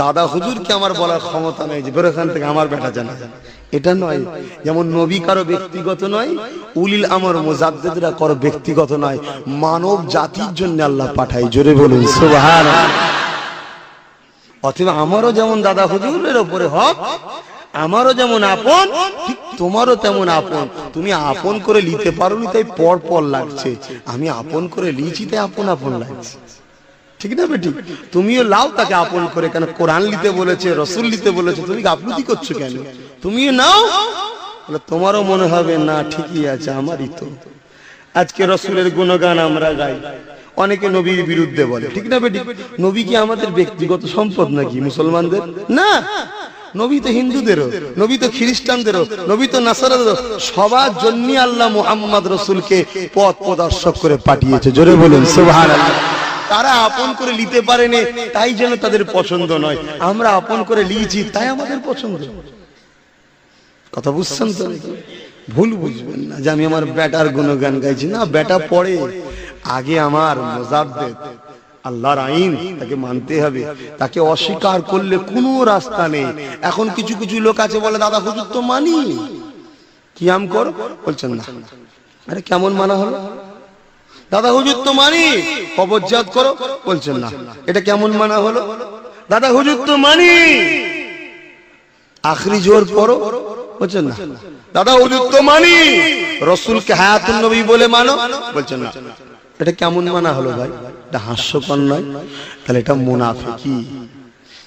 দাদা হুজুরকে আমার বলার ক্ষমতা নেই যে বেরো ওখান থেকে, আমার বেটা জানা, এটা নয়। যেমন নবী কারো ব্যক্তিগত নয়, উলিল আমর মুজাদ্দিদরা কারো ব্যক্তিগত নয়, মানব জাতির জন্য আল্লাহ পাঠায়। জোরে বলুন সুবহানাল্লাহ। অথবা আমারও যেমন দাদা হুজুরের উপরে হক, আমারও যেমন আপন, ঠিক তোমারও তেমন আপন। তুমি আপন করে নিতে পারোনি তাই পর পর লাগছে, আমি আপন করে লিয়েছি তাই আপন আপন লাগছে, ঠিক না বেটি? তুমিও লাও তাকে আপন করে, কেন কোরআন নিতে বলেছে, রাসূল নিতে বলেছে, তুমি গাফলতি করছো কেন? তুমিও নাও, তোমারও মনে হবে না ঠিকই আছে, আমারই তো। আজকে রাসূলের গুণগান আমরা গাই, অনেকে নবীর বিরুদ্ধে বলে, ঠিক না বেটি? নবী কি আমাদের ব্যক্তিগত সম্পদ নাকি মুসলমানদের? না, নবী তো হিন্দুদেরও, নবী তো খ্রিস্টানদেরও, নবী তো নাসারাদেরও, সবার জন্য আল্লাহ মুহাম্মদ রাসূলকে পথ প্রদর্শক করে পাঠিয়েছে। জোরে বলুন সুবহানাল্লাহ। তারা আপন করে নিতে পারেনি তাই যেন তাদের পছন্দ নয়, আমরা আপন করে নিয়েছি তাই আমাদের পছন্দ। কথা বুঝছেন তো? ভুল বুঝবেন না যে আমি আমার বেটার গুণগান গাইছি, না, বেটা পড়ে, আগে আমার মুজাদ্দিদ আল্লাহর আইন, তাকে মানতে হবে, তাকে অস্বীকার করলে কোনো রাস্তা নেই। এখন কিছু কিছু লোক আছে বলে দাদা হুজুর তো মানি, কিয়াম করো, বলছেন না। আরে কেমন মানা হলো? দাদা হুজুর তো মানি, কবরজাত করো, বলছেন না, এটা কেমন মানা হলো? দাদা হুজুর তো মানি, আখরি জোর পড়ো, বলছেন না। দাদা হুজুর তো মানি, রাসূলকে হায়াতুন নবী বলে মানো, বলছেন না। এটা কেমন মানা হলো ভাই? এটা হাস্যকর নয়? তাহলে এটা মুনাফিকি,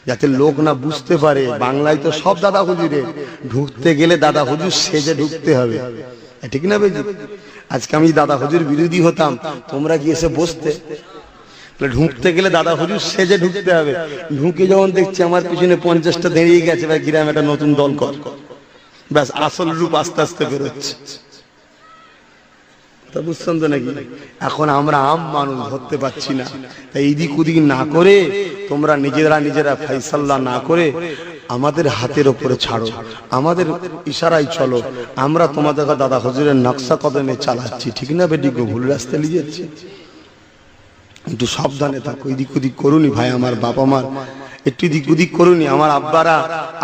যাতে লোক না বুঝতে পারে। বাংলায় তো সব দাদা হুজুরে, ঢুকতে গেলে দাদা হুজুর সেজে ঢুকতে হবে, ঠিক না বেজি? আজকে আমি দাদা হুজুর বিরোধী হতাম, তোমরা কি এসে বসতে? ঢুকতে গেলে দাদা হুজুর সেজে ঢুকতে হবে। ঢুকে যখন দেখছি আমার পিছনে 50টা দাঁড়িয়ে গেছে, ভাই গ্রামে একটা নতুন দল কর, ব্যাস আসল রূপ আস্তে আস্তে বেরোচ্ছে। কথা বুঝছেন তো নাকি? এখন আমরা আম মানুষ ধরতে পারছি না, তাই এদিক ওদিক না করে তোমরা নিজেরা ফয়সালা না করে আমাদের হাতের উপরে ছাড়ো, আমাদের ইশারায় চলো। আমরা তোমাদের দাদা হুজুরের নকশা কদমে চালাচ্ছি, ঠিক না বেটি? ভুল রাস্তায় নিয়ে যাচ্ছি, একটু সাবধানে থাকো। এদিক ওদিক করুনি ভাই, আমার বাবা মার একটু এদিক ওদিক করুনি। আমার আব্বারা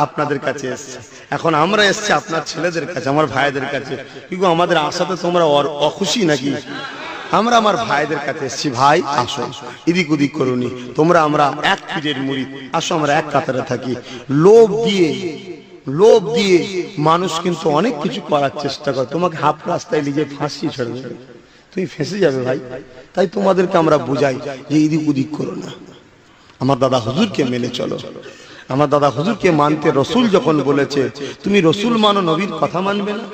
আপনাদের কাছে এসছে, এখন আমরা এসছি আপনার ছেলেদের কাছে, আমার ভাইদের কাছে। কিন্তু আমাদের আশাতে তোমরা অখুশি নাকি? আমরা আমার ভাইদের কাছে এসছি, ভাই আসো, এদিক ওদিক করুনি তোমরা, আমরা এক পীরের মুরিদ, আসো আমরা এক কাতারে থাকি। লোভ দিয়ে মানুষ কিন্তু অনেক কিছু করার চেষ্টা করে, তোমাকে হাফ রাস্তায় নিয়ে ফাঁসি ছেড়ে দেবে, তুমি ফেঁসে যাবে ভাই। তাই তোমাদেরকে আমরা বুঝাই যে এদিক ওদিক করো না, আমার দাদা হুজুরকে মেনে চলো। আমার দাদা হুজুরকে মানতে রসুল যখন বলেছে তুমি রসুল মানো, নবীর কথা মানবে না?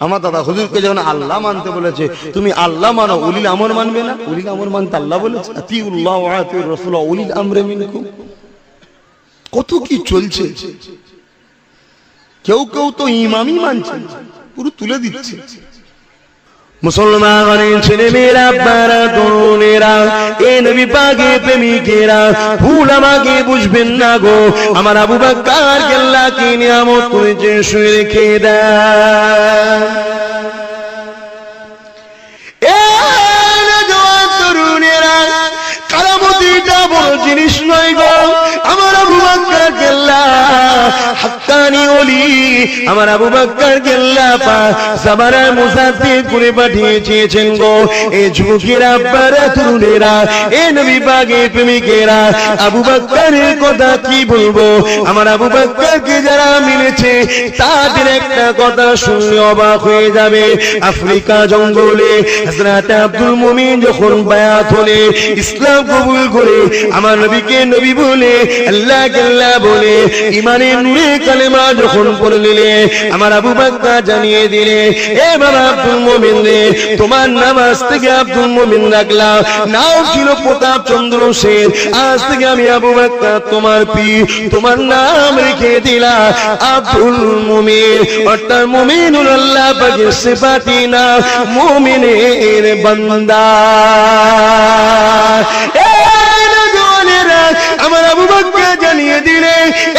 আমার দাদা হুজুরকে যখন আল্লাহ মানতে বলেছে তুমি আল্লাহ মানো, উলিল আমর মানবে না? উলিল আমর মানতে আল্লাহ বলেছে আতিউল্লাহ ওয়া আতিউর রাসূল উলিল আমরি মিনকুম। কত কি চলছে, কেউ তো ইমামই মানছে, পুরো তুলে দিচ্ছে। মুসলমানের ছেলে মেয়েরা, বারা তরুণেরা, এ নবী পাকের প্রেমিকেরা, ভুল আমাকে বুঝবেন না গো। আমার আবু বকর কে আল্লাহ কি নিয়ামত করেছে, শুয়ে রেখে দেন। এ নওজোয়ান তরুণেরা, কারামতিটা বড় জিনিস নয় গো। আমার আবু বকর কে আল্লাহ হাক্কানি ওলি, আমার আবু বকর কে আল্লাহ পাক সাবারার মুসাফির করে পাঠিয়েছেন গো। এই যুবকেরা, বারা তরুণেরা, এ নবী পাকের প্রেমিকেরা, আবু বকরের কথা কি বলবো? আমার আবু বকরকে যারা মেনেছে তাদের একটা কথা শুনলে অবাক হয়ে যাবে। আফ্রিকা জঙ্গলে হযরত আব্দুল মুমিন যখন বায়াত হলে, ইসলাম কবুল করে, আমার নবীকে নবী বলে, আল্লাহকে আল্লাহ বলে, ইমানের নূরে কালেমা যখন পড়ে নিলে, আমার আবু বকর জানিয়ে দিলে, এ বাবা আব্দুল মুমিন রে, তোমার নামাজ থেকে আব্দুল মুমিন রাখলাম, নাও ছিল প্রতাপ চন্দ্র সেন, আজ থেকে আমি আবু বকর তোমার পীর, তোমার নাম রেখে দিলাম আব্দুল মুমিন। অর্থাৎ মুমিনুল আল্লাহ পাকের সিফাতি না, মুমিনের বান্দা। আমার আবু বকর জানিয়ে দিলে,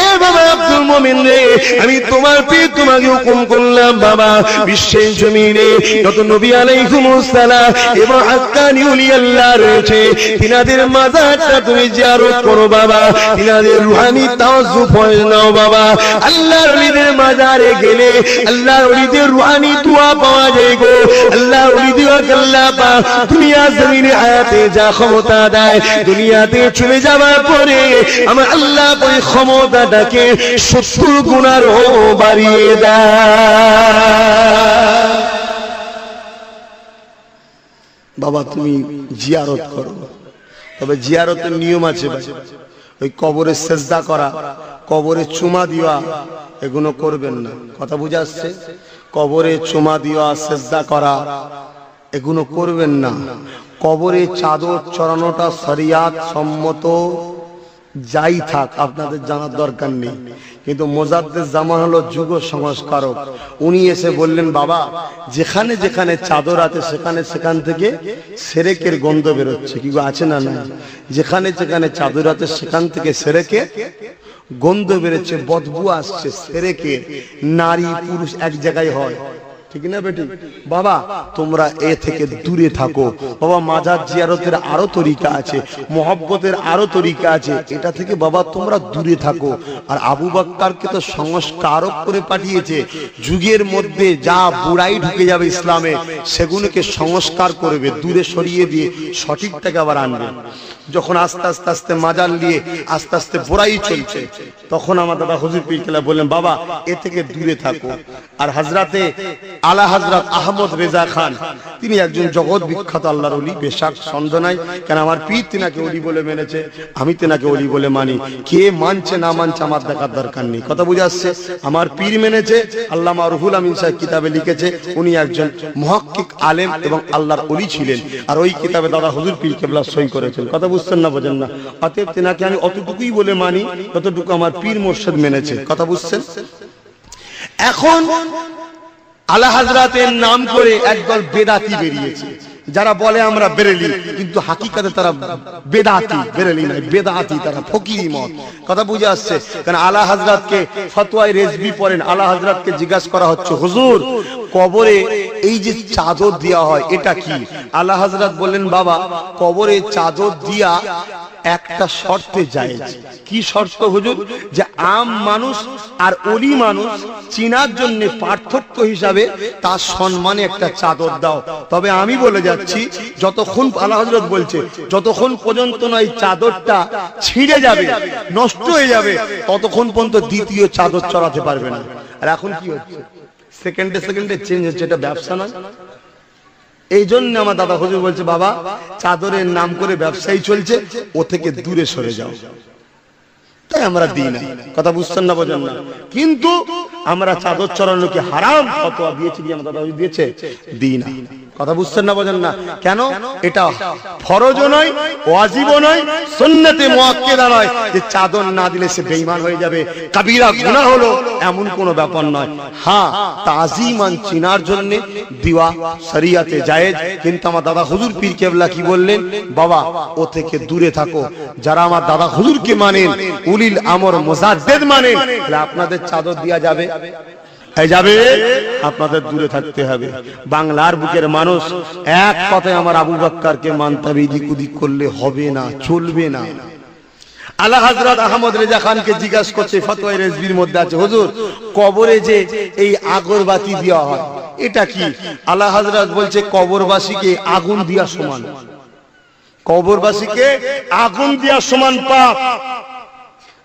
এ বাবা আব্দুল মুমিন রে, আমি তোমার পীর, তোমাকে হুকুম করলাম বাবা, বিশ্বের জমিনে যত নবী আলাইহিমুস সালাম এবং হাক্কানি ওলি আল্লাহ রয়েছে, তিনাদের মাজারটা তুমি জিয়ারত করো বাবা, তিনাদের রুহানি তাওয়াজ্জুহ ফয়েজ নাও বাবা। আল্লাহর ওলিদের মাজারে গেলে আল্লাহর ওলিদের রুহানি দোয়া পাওয়া যায় গো। আল্লাহর ওলিদের আল্লাহ পাক দুনিয়া জমিনে হায়াতে যা ক্ষমতা দেয়, দুনিয়াতে চলে যাওয়ার পরে আমার আল্লাহ ওই ক্ষমতাটাকে 70 গুণারও বাড়িয়ে দেয়। বাবা তুমি জিয়ারত করো, তবে জিয়ারতের নিয়ম আছে ভাই। ওই কবরে সেজদা করা, কবরে চুমা দেওয়া, এগুলো করবেন না। কথা বুঝা আসছে? কবরে চুমা দেওয়া, সেজদা করা, এগুলো করবেন না। কবরে চাদর চড়ানোটা শরিয়াত সম্মত, যাই থাক, আপনাদের জানার দরকার নেই। কিন্তু মুজাদ্দিদ জামান হলো যুগ সংস্কারক, উনি এসে বললেন বাবা যেখানে যেখানে চাদর আছে সেখান থেকে সেরেকের গন্ধ বেরোচ্ছে। কি আছে না? না, যেখানে যেখানে চাদর আছে সেখান থেকে সেরেকের গন্ধ বেরোচ্ছে, বদবু আসছে সেরেকের। নারী পুরুষ এক জায়গায় হয়, ঠিক না বেটি? বাবা তোমরা এ থেকে দূরে থাকো বাবা। মাজার জিয়ারতের আরো তরিকা আছে, মোহব্বতের আরো তরিকা আছে, এটা থেকে বাবা তোমরা দূরে থাকো। আর আবু বকরকে তো সংস্কারক করে পাঠিয়েছে, যুগের মধ্যে যা বুড়াই ঢুকে যাবে ইসলামে সেগুলোকে সংস্কার করবে, দূরে সরিয়ে দিয়ে সঠিকটাকে আবার আনবে। যখন আস্তে আস্তে আস্তে মাজার নিয়ে আস্তে আস্তে বুড়াই চলছে, তখন আমার দাদা হুজুর পীর কেবলা বললেন বাবা এ থেকে দূরে থাকো। আর হযরতে আলা হযরত আহমদ রেজা খান, তিনি একজন জগৎ বিখ্যাত আল্লাহর ওলি, বেশক সন্দেহ নাই। কেন আমার পীর তিনাকে ওলি বলে মেনেছে, আমি তিনাকে ওলি বলে মানি। কে মানছে না মানছে আমার দেখার দরকার নেই। কথা বুঝে আসছে? আমার পীর মেনেছে। আল্লামা রুহুল আমিন সাহেব কিতাবে লিখেছে উনি একজন মুহাক্কিক আলেম এবং আল্লাহর ওলি ছিলেন, আর ওই কিতাবে দাদা হুজুর পীর কেবলা সই করেছেন। কথা বুঝছেন না বোঝেন না? অতএব তিনাকে আমি অতটুকুই বলে মানি যতটুকু আমার পীর মুর্শিদ মেনেছে। কথা বুঝছেন? এখন আলা হযরতের নাম করে একদল বেদাতি বেরিয়েছে। যারা বলে আমরা বেরেলি, কিন্তু হাকিকাতে তারা বেদাতি, বেরেলি নয় বেদাতি, তারা ফকিরি মত। কথা বুঝে আসছে? কারণ আলা হযরতকে ফতোয়ায়ে রেজভি পড়েন, আলা হযরতকে জিজ্ঞাসা করা হচ্ছে, হুজুর কবরে এই যে চাদর দেওয়া হয় এটা কি? আলা হযরত বললেন, বাবা কবরে চাদর দিয়া একটা শর্তে জায়েজ। কি শর্ত হুজুর? যে আম মানুষ আর ওলি মানুষ চিনার জন্য পার্থক্য হিসাবে তার সম্মানে একটা চাদর দাও। তবে আমি বলে যাচ্ছি, যতক্ষণ আলা হযরত বলছে যতক্ষণ পর্যন্ত না এই চাদরটা ছিঁড়ে যাবে, নষ্ট হয়ে যাবে, ততক্ষণ পর্যন্ত দ্বিতীয় চাদর চড়াতে পারবে না। আর এখন কি হচ্ছে, সেকেন্ডে সেকেন্ডে চেঞ্জ হচ্ছে, এটা ব্যবসা নয়? এই জন্য আমার দাদা হুজুর বলছে, বাবা চাদরের নাম করে ব্যবসায়ী চলছে, ও থেকে দূরে সরে যাও। তাই আমরা দিই না। কথা বুঝছেন না, বোঝেন না? কিন্তু আমরা চাদর চড়ানোকে হারাম ফতোয়া দিয়েছি, কি আমার দাদা হুজুর দিয়েছে? দিই না। কথা বুঝছেন না, বোঝেন না? কেন? এটা ফরজও নয়, ওয়াজিবও নয়, সুন্নতে মুআক্কাদা নয় যে চাদর না দিলে সে বেঈমান হয়ে যাবে, কাবীরা গুনাহ হলো, এমন কোনো ব্যাপার নয়। হ্যাঁ, তাজিমান চিনার জন্য দিওয়া শরীয়তে জায়েজ। কিন্তু আমার দাদা হুজুর পীর কেবলা কি বললেন? বাবা ও থেকে দূরে থাকো। যারা আমার দাদা হুজুরকে মানেন, উলিল আমর মুজাদ্দিদ মানেন, তাহলে আপনাদের চাদর দেয়া যাবে? যাবে, আপনাদের দূরে থাকতে হবে। বাংলার বুকের মানুষ এক কথায় আমার আবু বকরকে মানতে হবে, এদিক ওদিক করলে হবে না, চলবে না। আলা হযরত আহমদ রেজা খানকে জিজ্ঞাসা করছে, ফতোয়ায়ে রেজভির মধ্যে আছে, হুজুর কবরে যে এই আগরবাতি দেওয়া হয় এটা কি? আলা হযরত বলছে, কবরবাসীকে আগুন দেওয়া সমান, কবরবাসীকে আগুন দেওয়া সমান পাপ।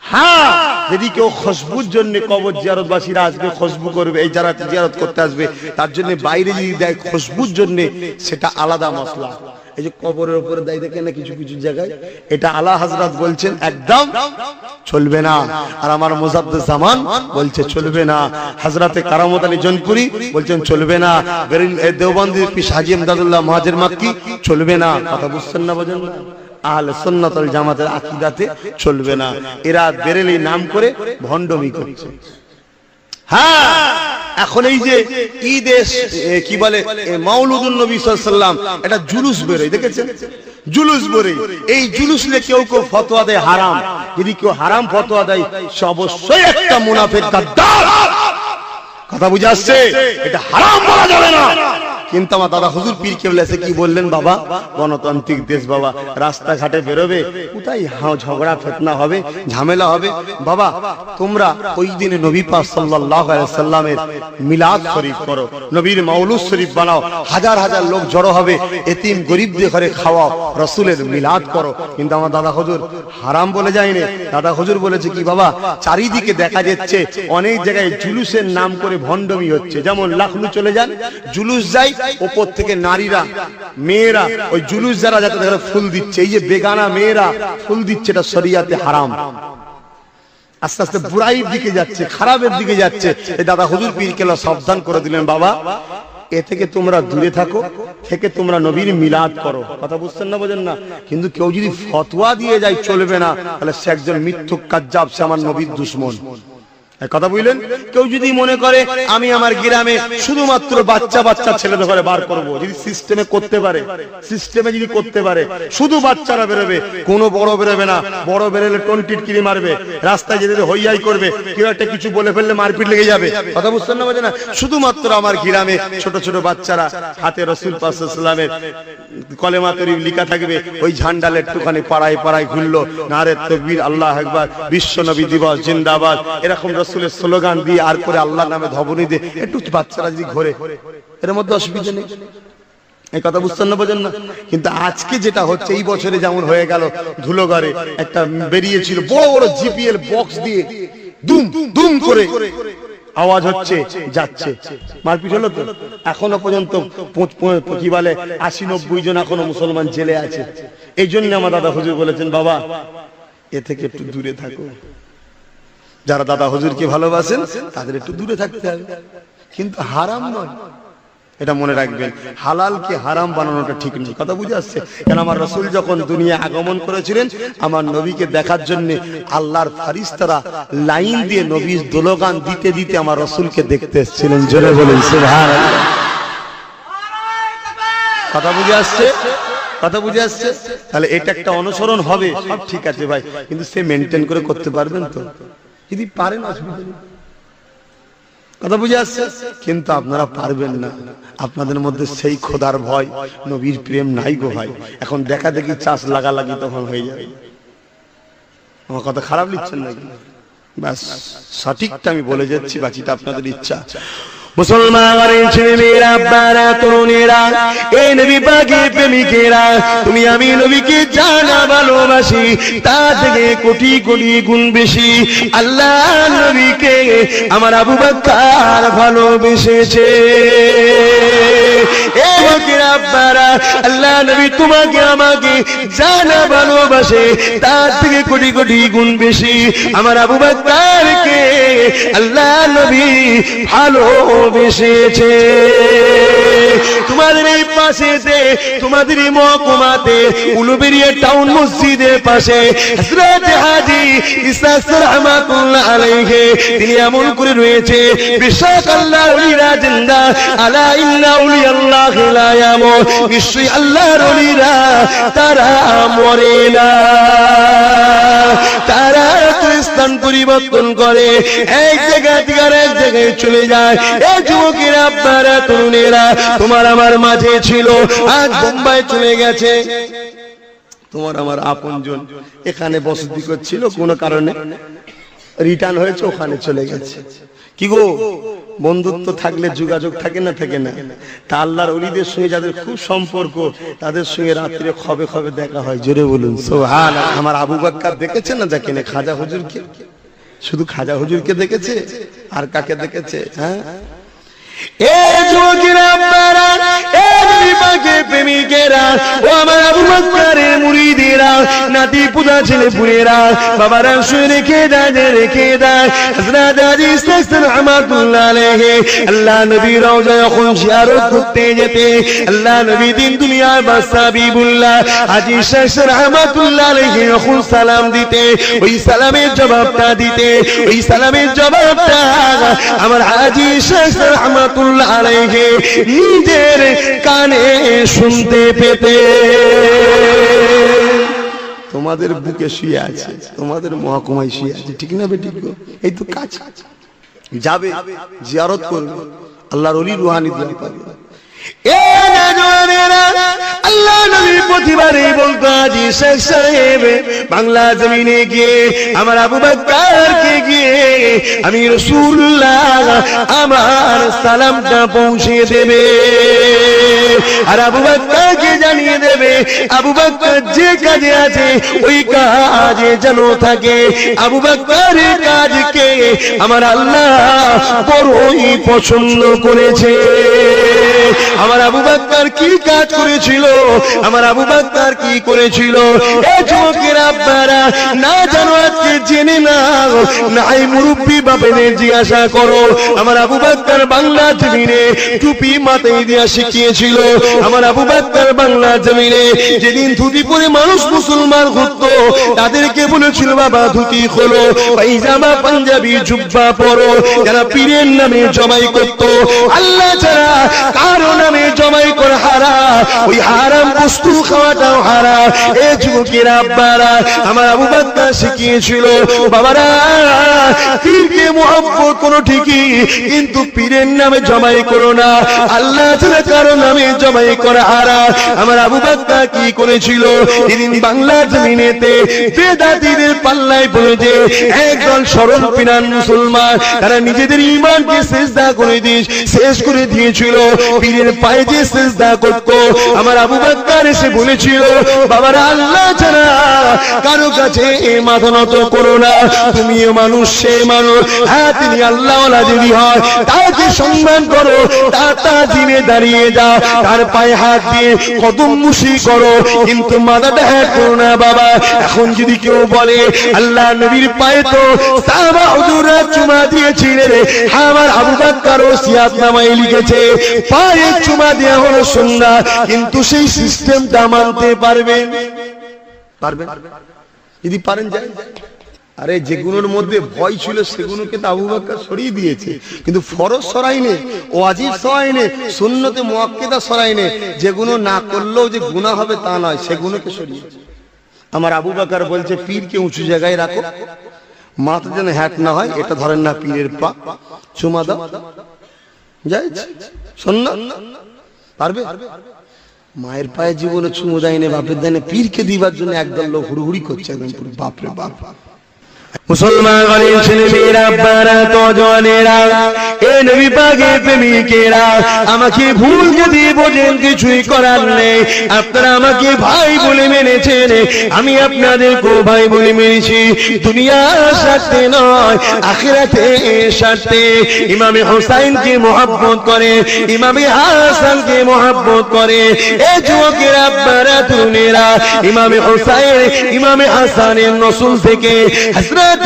হ্যাঁ, যদি কেউ খুশবুর জন্য কবর জিয়ারতবাসীরা আসবে, খুশবু করবে, এই যারা জিয়ারত করতে আসবে তার জন্য বাইরে যদি দেয় খুশবুর জন্য, সেটা আলাদা মশলা। এই যে কবরের উপরে দেয় দেখেন না কিছু কিছু জায়গায়, এটা আলা হযরত বলছেন একদম চলবে না। আর আমার মুজাদ্দিদ জামান বলছে চলবে না। হযরতে কারামত আলী জনপুরি বলছেন চলবে না। দেওবন্দি পীর হাজী ইমদাদুল্লাহ মুহাজির মাক্কি চলবে না। কথা বুঝছেন না, বোঝেন না? আহলে সুন্নাত ওয়াল জামাতের আকীদাতে চলবে না। এরা বেরেলি নাম করে ভণ্ডমি করছে। হ্যাঁ, এখন এই যে ঈদে কি বলে মাওলুদুন নবী সাল্লাল্লাহু আলাইহি ওয়াসাল্লাম, এটা জুলুস বেরোয়, দেখেছেন? জুলুস বেরোয়। এই জুলুস নিয়ে কেউ কেউ ফতোয়া দেয় হারাম। যদি কেউ হারাম ফতোয়া দেয়, সে অবশ্যই একটা মুনাফিক গাদ্দার। কথা বুঝে আসছে? এটা হারাম বলা যাবে না। কিন্তু আমার দাদা হুজুর পীর কেবলা এসে কি বললেন, বাবা গণতান্ত্রিক দেশ, বাবা রাস্তাঘাটে বেরোবে, কোথায় ঝগড়া ফিতনা হবে, ঝামেলা হবে। বাবা তোমরা ওই দিনে নবী পাক সাল্লাল্লাহু আলাইহি ওয়াসাল্লামের মিলাদ শরীফ করো, নবীর মাউলুদ শরীফ বানাও, হাজার হাজার লোক জড়ো হবে, এতিম গরিবদের ঘরে খাওয়াও, রাসূলের মিলাদ করো। কিন্তু আমার দাদা হুজুর হারাম বলে যায়নি। দাদা হুজুর বলেছে কি, বাবা চারিদিকে দেখা যাচ্ছে অনেক জায়গায় জুলুসের নাম করে ভণ্ডমি হচ্ছে। যেমন লাখলু চলে যান, জুলুস যায়, উপর থেকে নারীরা মেয়েরা ওই জুলুস যারা যাতে দেখে ফুল দিচ্ছে, এই যে বেগানা মেয়েরা ফুল দিচ্ছে, এটা শরীয়তে হারাম। আস্তে আস্তে বুড়াইয়ের দিকে যাচ্ছে, খারাপের দিকে যাচ্ছে। এই দাদা হুজুর পীর কেবলা সাবধান করে দিলেন, বাবা এ থেকে তোমরা দূরে থাকো, থেকে তোমরা নবীর মিলাদ করো। কথা বুঝছেন না, বোঝেন না? কিন্তু কেউ যদি ফতোয়া দিয়ে যায় চলবে না, তাহলে সে একজন মিথ্যুক কাজ্জাব, সে আমার নবীর দুশমন। কথা বুঝলেন? কেউ যদি মনে করে আমি আমার গ্রামে শুধুমাত্র বাচ্চা বাচ্চা ছেলেদের ঘরে বার করবো, যদি সিস্টেমে করতে পারে, সিস্টেমে যদি করতে পারে, শুধু বাচ্চারা বেরোবে, কোনো বড় বেরোবে না। বড় বেরোলে টোনটিট কিনে মারবে, রাস্তায় যেতে হইয়াই করবে, কেউ একটা কিছু বলে ফেললে মারপিট লেগে যাবে। কথা বুঝছেন না, বোঝেন না? শুধুমাত্র আমার গ্রামে ছোট ছোট বাচ্চারা হাতে রাসূল পাক সাল্লাল্লাহু আলাইহি ওয়াসাল্লামের কলেমা তরিব লেখা থাকবে, ওই ঝান্ডালে একটুখানি পাড়ায় পাড়ায় ঘুরলো, নারে তাকবীর, আল্লাহু আকবার, বিশ্ব নবী দিবস জিন্দাবাদ, এরকম রাসূলের স্লোগান দিয়ে আর করে আল্লাহর নামে ধবনি দিয়ে একটু বাচ্চারা যদি ঘোরে, এর মধ্যে অসুবিধা নেই। এই কথা বুঝছেন না, বোঝেন না? কিন্তু আজকে যেটা হচ্ছে, এই বছরে যেমন হয়ে গেল, ধুলোগড়ে একটা বেরিয়েছিল বড় বড় জিপিএল বক্স দিয়ে দুম দুম করে আওয়াজ হচ্ছে, যাচ্ছে, মারপিট হলো তো। এখনো পর্যন্ত কি বলে ৮০-৯০ জন এখনো মুসলমান জেলে আছে। এই জন্য আমার দাদা হুজুর বলেছেন, বাবা এ থেকে একটু দূরে থাকো। যারা দাদা হুজুরকে ভালোবাসেন তাদের একটু দূরে থাকতে হবে, কিন্তু হারাম নয়, এটা মনে রাখবেন। হালালকে হারাম বানানোটা ঠিক নয়। কথা বুঝে আসছে? কেন আমার রাসূল যখন দুনিয়া আগমন করেছিলেন, আমার নবীকে দেখার জন্য আল্লাহর ফেরেশতারা লাইন দিয়ে নবীর দোলগান দিতে দিতে আমার রাসূলকে দেখতে এসেছিলেন। জোরে বলেন সুবহানাল্লাহ। কথা বুঝে আসছে? কথা বুঝে আসছে? তাহলে এটা একটা অনুসরণ হবে, সব ঠিক আছে ভাই, কিন্তু সে মেনটেন করে করতে পারবেন তো? যদি পারেন অসুবিধা নেই। কথা বুঝে আসছে? কিন্তু আপনারা পারবেন না, আপনাদের মধ্যে সেই খোদার ভয়, নবীর প্রেম নাই গো ভাই। এখন দেখা দেখি চাষ লাগালাগি তখন হয়ে যাবে। আমার কথা খারাপ লিখছেন নাকি? ব্যাস সঠিকটা আমি বলে যাচ্ছি, বাকিটা আপনাদের ইচ্ছা। মুসলমানের ছেলে মেয়েরা, আব্বারা, তরুণেরা, এই নবী পাকের প্রেমিকেরা, তুমি আমি নবীকে জানা ভালোবাসি, তার থেকে কোটি কোটি গুণ বেশি আল্লাহ নবীকে আমার আবু বকর ভালোবেসেছে। আব্বারা, আল্লাহ নবী তোমাকে আমাকে জানা ভালোবাসে, তার থেকে কোটি কোটি গুণ বেশি আমার আবু বকরকে আল্লাহ নবী ভালোবেসেছে। তোমাদের এই পাশেতে, তোমাদের এই মহকুমাতে, উলুবেড়িয়া টাউন মসজিদের পাশে হযরত হাজী ইসহাক রাহমাতুল্লাহ আলাইহি তিনি এমন করে রয়েছে, বিশ্বক আল্লাহর ওলিরা জিন্দা, আলা ইন্না আউলিয়াল্লাহ লা ইয়ামুত, নিশ্চয়ই আল্লাহর ওলিরা তারা মরে না, তারা স্থান পরিবর্তন করে, এক জায়গা থেকে আরেক জায়গায় চলে যায়। এই যুবকেরা, আব্বারা, তরুণেরা, তোমার আমার মাঝে ছিল, আজ বোম্বাই চলে গেছে। তোমার আমার আপনজন এখানে বসতি করছিল, কোনো কারণে রিটার্ন হয়েছে, ওখানে চলে গেছে। কি গো, বন্ধুত্ব থাকলে যোগাযোগ থাকে না, থাকে না? তা আল্লাহর ওলিদের সঙ্গে যাদের খুব সম্পর্ক, তাদের সঙ্গে রাত্রে খবে খবে দেখা হয়। জোরে বলুন সুবহানাল্লাহ। আমার আবু বকর দেখেছে না দেখেন? খাজা হুজুরকে, শুধু খাজা হুজুরকে দেখেছে, আর কাকে দেখেছে? হ্যাঁ, এই যুবকেরা, আব্বারা, এই নবী পাকের প্রেমিকেরা, ও আমার আবু বকরের মুরিদেরা, নাতি পুতা ছেলে পুরেরা, বাবারা শুয়ে রেখে দেয়, রেখে দেয়। হযরত হাজী ইসহাক রাহমাতুল্লাহ আলাইহি আল্লাহ নবী রওজা যখন জিয়ারত করতে যেতে, আল্লাহ নবী দিন দুনিয়ার বাদশা হাবিবুল্লাহ হাজী ইসহাক রাহমাতুল্লাহ আলাইহি যখন সালাম দিতে, ওই সালামের জবাবটা দিতে, ওই সালামের জবাবটা আমার হাজী ইসহাক রাহমাতুল্লাহ আলাইহি নিজের কানে শুনতে পেতে। তোমাদের বুকে শুয়ে আছে, তোমাদের মহকুমায় শুয়ে আছে, ঠিক না বেঠিক? এই তো কাজ, যাবে জিয়ারত করবে, আল্লাহর ওলি রুহানি দোয়া পাবে। আল্লাহ নবী প্রতিবারই বলতো, হাজী শেখ সাহেব বাংলা জমিনে গিয়ে আমার আবু বকরকে গিয়ে আমি রাসূলুল্লাহ আমার সালামটা পৌঁছে দেবে, আর আবু বকরকে জানিয়ে দেবে আবু বকর যে কাজে আছে ওই কাজে যেন থাকে। আবু বকরের কাজকে আমার আল্লাহ বড়ই পছন্দ করেছে। আমার আবু বকর কি কাজ করেছিল, আমার আবু বকর কি করেছিল? এই যুবকেরা, আব্বারা, না জানো আজকে জেনে নাও, নাই মুরব্বি বাপেদের জিজ্ঞাসা করো। আমার আবু বকর বাংলা জমিনে টুপি মাথায় দিয়া শিখিয়েছিল। আমার আবু বকর বাংলা জমিনে যেদিন ধুতি পরে মানুষ মুসলমান ঘুরতো, তাদেরকে বলেছিল বাবা ধুতি খোলো, পায়জামা পাঞ্জাবি জুব্বা পরো। যারা পীরের নামে জবাই করতো, আল্লাহ ছাড়া কারো নামে জবাই করে হারাম, ওই হারাম বস্তু খাওয়াটাও হারাম। এই যুবকেরা, আব্বারা, আমার আবু বকর শিখিয়েছিল বাবারা, পীরকে মুহাব্বত করো ঠিকই, কিন্তু পীরের নামে জবাই করো না, আল্লাহ ছাড়া কারো নামে জবাই করা হারাম। আমার আবু বকর কি করেছিল? এদিন বাংলা জমিনেতে বেদাতীদের পাল্লায় পড়েছে একদল সরল পিরান মুসলমান, তারা নিজেদের ঈমানকে সিজদা করে শেষ করে দিয়েছিল, পীরের পায়ে যে সিজদা করতো। আমার আবু বকর এসে বলেছিল বাবারা, আল্লাহ ছাড়া কারো কাছে মাথা নত করো না, তুমিও মানুষ সে মানুষ। হ্যাঁ, তিনি আল্লাহওয়ালা যদি হয় তাকে সম্মান করো, তার তাজিমে দাঁড়িয়ে যাও, তার পায়ে হাত দিয়ে কদম মুশি করো, কিন্তু মাথাটা হ্যাঁ করো না বাবা। এখন যদি কেউ বলে আল্লাহ নবীর পায়ে তো সাহাবা হুজুররা চুমা দিয়েছিলেন, আমার আবু বকর ওসিয়াতনামায় লিখেছে পায়ে চুমা দেওয়া হলো সুন্নাত, কিন্তু সেই সিস্টেমটা মানতে পারবেন? পারবেন? যদি পারেন যায়, আরে যেগুলোর মধ্যে ভয় ছিল সেগুলোকে তো আবু বকর সরিয়ে দিয়েছে, কিন্তু ফরজ সরাইনে, ওয়াজিব সরাইনে, সুন্নতে মুআক্কাদা সরাইনে। যেগুলো না করলেও যে গুনাহ হবে তা নয়, সেগুলোকে সরিয়েছে। আমার আবু বকর বলছে পীরকে উঁচু জায়গায় রাখো, মাথা যেন হ্যাট না হয়, এটা ধরেন না পীরের পা, চুমা দাও, জায়েজ সুন্নাত। পারবে? মায়ের পায়ে জীবনে চুমু দেয়নি, বাপের দেয়নি, পীরকে দিবার জন্য একদল লোক হুড়ুহুড়ি করছে একদম পুরো বাপরে বাপ। মুসলমান ঘরের ছেলে মেয়েরা, আব্বারা, নওজওয়ানেরা, এ নবী পাকের প্রেমিকেরা, আমাকে ভুল যদি বোঝেন কিছুই করার নেই। আপনারা আমাকে ভাই বলে মেনেছেন, আমি আপনাদেরকে ভাই বলে মেনেছি। দুনিয়ার স্বার্থে নয়, আখিরাতের স্বার্থে। ইমামে হোসাইনকে মহব্বত করে, ইমামে হাসানকে মহব্বত করে। এ যুবকের আব্বারা, তরুণেরা, ইমামে হোসাইন, ইমামে হাসানের নসল থেকে হযরত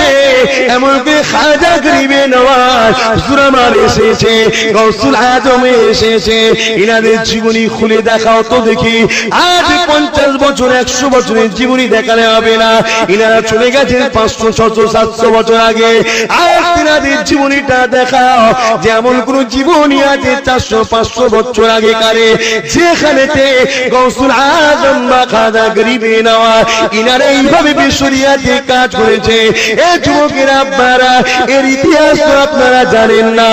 এমনকি খাজা গরিবে নওয়াজ হুজুর আমার এসেছে, গৌসুল আজম এসেছে। ইনাদের জীবনী খুলে দেখাও তো দেখি। আজ 50 বছর 100 বছরের জীবনী দেখালে হবে না। ইনারা চলে গেছেন 500 600 700 বছর আগে। আজ ইনাদের জীবনীটা দেখাও যে এমন কোন জীবনী আছে 400 500 বছর আগে কারে, যেখানেতে গৌসুল আজম বা খাজা গরিবে নওয়াজ ইনারা এইভাবে বিশরিয়াতে কাজ করেছে। যুবকেরা, আব্বারা, এর ইতিহাস তো আপনারা জানেন না।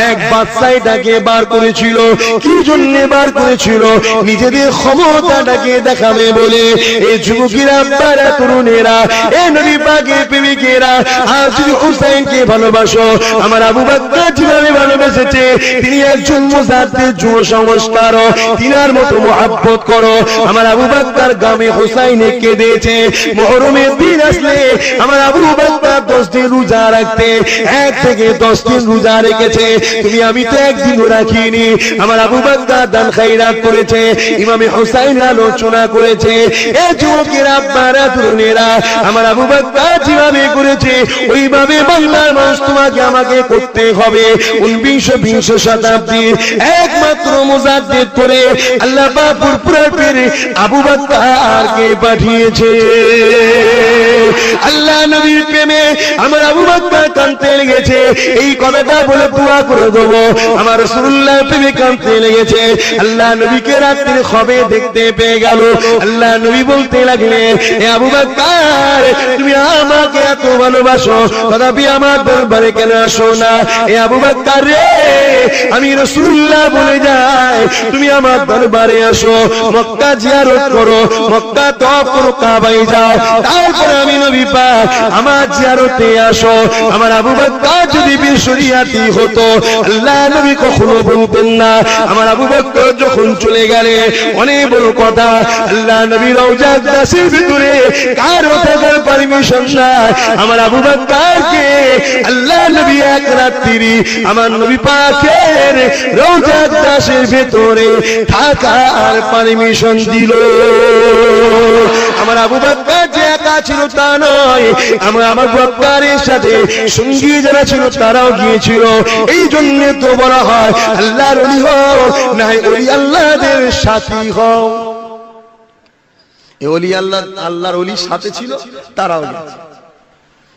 এক বাদশাহটাকে বার করেছিল, কি জন্য বার করেছিল? নিজেদের ক্ষমতাটাকে দেখাবে বলে। এই যুবকেরা, আব্বারা, তরুণেরা, এ নবী পাকের প্রেমিকেরা, আজ যদি হুসাইনকে ভালোবাসো, আমার আবু বকর যেভাবে ভালোবেসেছে, তিনি একজন মুজাদ্দিদ, যুব সংস্কার, তিনার মতো মহব্বত করো। আমার আবু বকর গ্রামে হুসাইনে কেঁদেছে। মুহররমের দিন আসলে আমার আবু বকর 10 দিন রোজা রাখতে, 1 থেকে 10 দিন রোজা রেখেছে। তুমি আমি তো একদিনও রাখিনি। আমার আবু বকর দান খায়রাত করেছে, ইমামে হুসাইন আলোচনা করেছে। এ যুবকেরা, আব্বারা, তরুণেরা, আমার আবু বকর যেভাবে করেছে ওইভাবে বাংলার মানুষ তোমাকে আমাকে করতে হবে। 19 শতাব্দী একমাত্র মুজাদ্দিদ করে আল্লাহ পাক পুরপুরের পীর আবু বকরকে পাঠিয়েছে। আল্লাহ নবীর প্রেমে আমার আবু বকর কাঁদতে লেগেছে। এই কথাটা বলে দোয়া করে দেবো। আমার রাসূলুল্লাহ প্রেমে কাঁদতে লেগেছে। আল্লাহ নবীকে রাত্রে খবে দেখতে পেয়ে গেল। আল্লাহ নবী বলতে লাগলেন, এ আবু বকর, তুমি আমাকে এত ভালোবাসো, তথাপি আমার দরবারে কেন আসো না? এ আবু বকর রে, আমি রাসূলুল্লাহ বলে যাই, তুমি আমার দরবারে আসো, মক্কা জিয়ারত করো, মক্কা তওয়াফ করো, কাবায় যাও, তারপরে আমি নবী পাক আমার জিয়ারতে আসো। আমার আবু বকর যদি বিশরিয়াতি হতো, আল্লাহ নবী কখনো বলতেন না। আমার আবু বকর যখন চলে গেলে, অনেক বড় কথা, আল্লাহ নবী রওজা দাসের ভিতরে কারো থাকার পারমিশন নাই। আমার আবু বকরকে আল্লাহ নবী এক রাত্রি আমার নবী পাকের রওজা দাসের ভিতরে থাকার পারমিশন দিল। আমার আবু বকর যে একা ছিল তা নয়, আমার আবু বকরের সাথে সঙ্গী যারা ছিল তারাও গিয়েছিল। এই জন্য তো বলা হয় আল্লাহর ওলি হও, না ওলি আল্লাহদের সাথী হও। এই ওলি আল্লাহর ওলির সাথে ছিল, তারাও গেছে।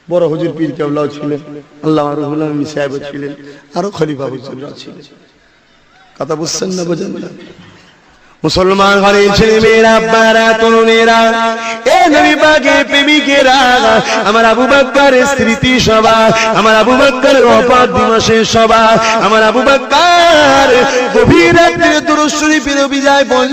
বড় হুজুর পীর কেবলাও ছিলেন, আল্লামা রুহুল আমিন সাহেব ছিলেন, আরো খলিফা হুজুররা ছিলেন। কথা বুঝছেন না? বোঝেন না? মুসলমান ঘরের ছেলে মেয়েরা, আব্বারা, তরুণেরা, এ নবী পাকের প্রেমিকেরা, আমার আবু বকরের স্মৃতি সভা, আমার আবু বকরের ওফাত দিবসের সভা, আমার আবু বকর গভীর রাতে দুরূদ শরীফের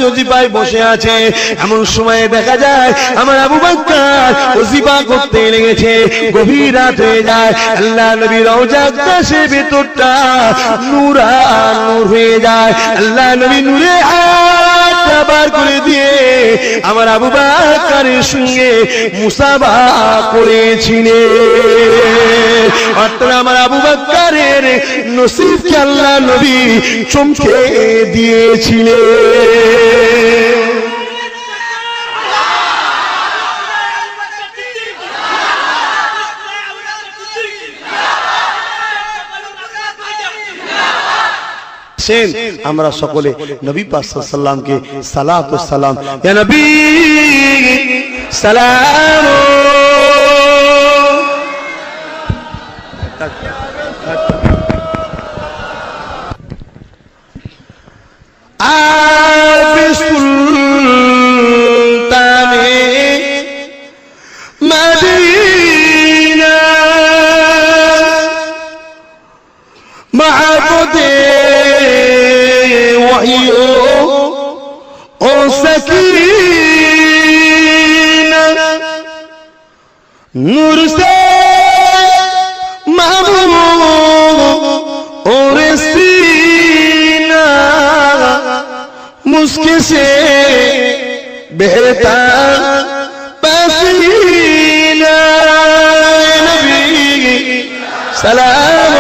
ওজিফায় বসে আছে। এমন সময় দেখা যায় আমার আবু বকর ওজিফা করতে লেগেছে। গভীর রাত হয়ে যায়, আল্লাহ নবীর রওজা দাসের ভেতরটা নূরানুর হয়ে যায়। আল্লাহ নবী নূরে বার করে দিয়ে আমার আবু বকরের সঙ্গে মুসাফা করেছিলেন। অর্থাৎ আমার আবু বকরের নসিবকে আল্লাহ নবী চমকে দিয়েছিলেন। আমরা সকলে নবী পাক সাল্লাল্লাহু আলাইহি ওয়াসাল্লামকে সালাত ও সালাম, ইয়া নবী সালাম नूर से महबूब और सीना मुस्किन से बहता पसीना नबी सलाम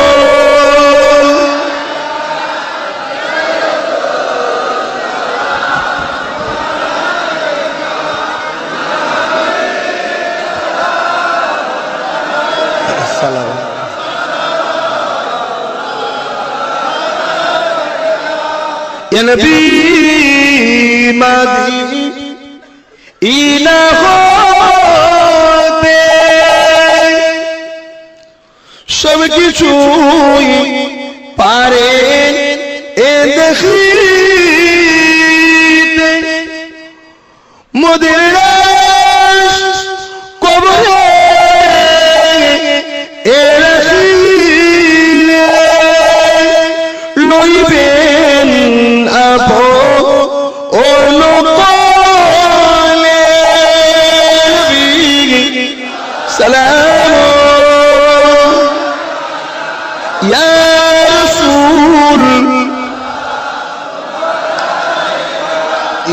या नबी मादी इला होते सब কিছুই পারে এ দেখিতে মোদের কবরে এ রাখিলে লইবেন আপো ও লোকলে নবী সালাম ইয়া রাসূল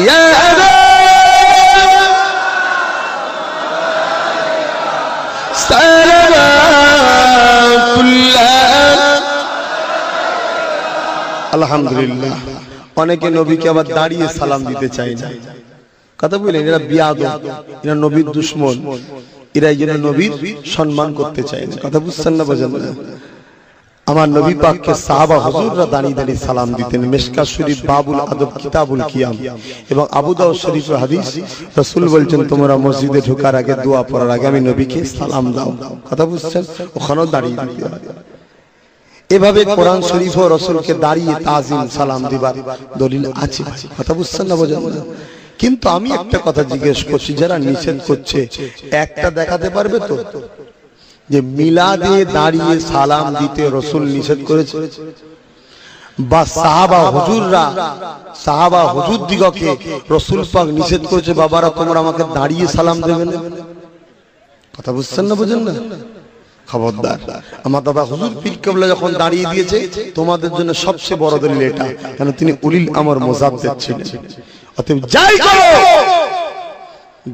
ইয়া আদা সালাতুল্লাহ আলহামদুলিল্লাহ। অনেকে নবীকে আবার দাঁড়িয়ে সালাম দিতে চায় না, কথা বলেন, এরা বিয়াদব, এরা নবীর দুশমন, এরা এই জন্য নবীর সম্মান করতে চায় না, কথা বুঝছেন না, বোঝেন না। আমার নবী পাককে সাহাবা হুজুররা দাঁড়িয়ে দাঁড়িয়ে সালাম দিতেন। মিশকাত শরীফ বাবুল আদব কিতাবুল কিয়াম এবং আবু দাউদ শরীফের হাদিস, রাসূল বলছেন তোমরা মসজিদে ঢোকার আগে দোয়া পড়ার আগে আমি নবীকে সালাম দাও, কথা বুঝছেন, ওখানেও দাঁড়িয়ে দিতে হয়। এভাবে কোরআন শরীফ ও রাসূলকে দাঁড়িয়ে তাজিম সালাম দিবার দলিল আছে, কথা বুঝছেন না, বোঝেন না। কিন্তু আমি একটা কথা জিজ্ঞেস করছি, যারা নিষেধ করছে একটা দেখাতে পারবে তো যে মিলাদে দাঁড়িয়ে সালাম দিতে রাসূল নিষেধ করেছে, বা সাহাবা হুজুর দিগকে রাসূল পাক নিষেধ করেছে বাবারা তোমরা আমাকে দাঁড়িয়ে সালাম দেবে না, কথা বুঝছেন না, বোঝেন না। খবরদার, আমার দাদা হুজুর পীর কেবলা যখন দাঁড়িয়ে দিয়েছে তোমাদের জন্য সবচেয়ে বড় দলিল এটা, কারণ তিনি উলিল আমর মুজাদ্দিদ ছিলেন। অতএব যাই করো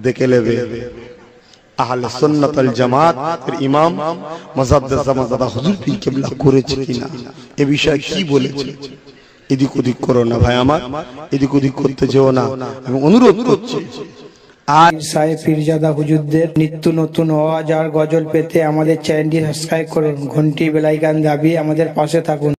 দেখে নেবে আহলে সুন্নাত ওয়াল জামাত এর ইমাম মুজাদ্দিদ জামান দাদা হুজুর পীর কেবলা করেছে কিনা, এ বিষয়ে কি বলেছে। এদিক ওদিক করো না ভাই আমার, এদিক ওদিক করতে যেও না, আমি অনুরোধ করছি। আর সাহেব পীরজাদা হুজুরদের নিত্য নতুন ওয়াজ আর গজল পেতে আমাদের চ্যানেলটি সাবস্ক্রাইব করুন, ঘন্টি বেল আইকন দাবিয়ে আমাদের পাশে থাকুন।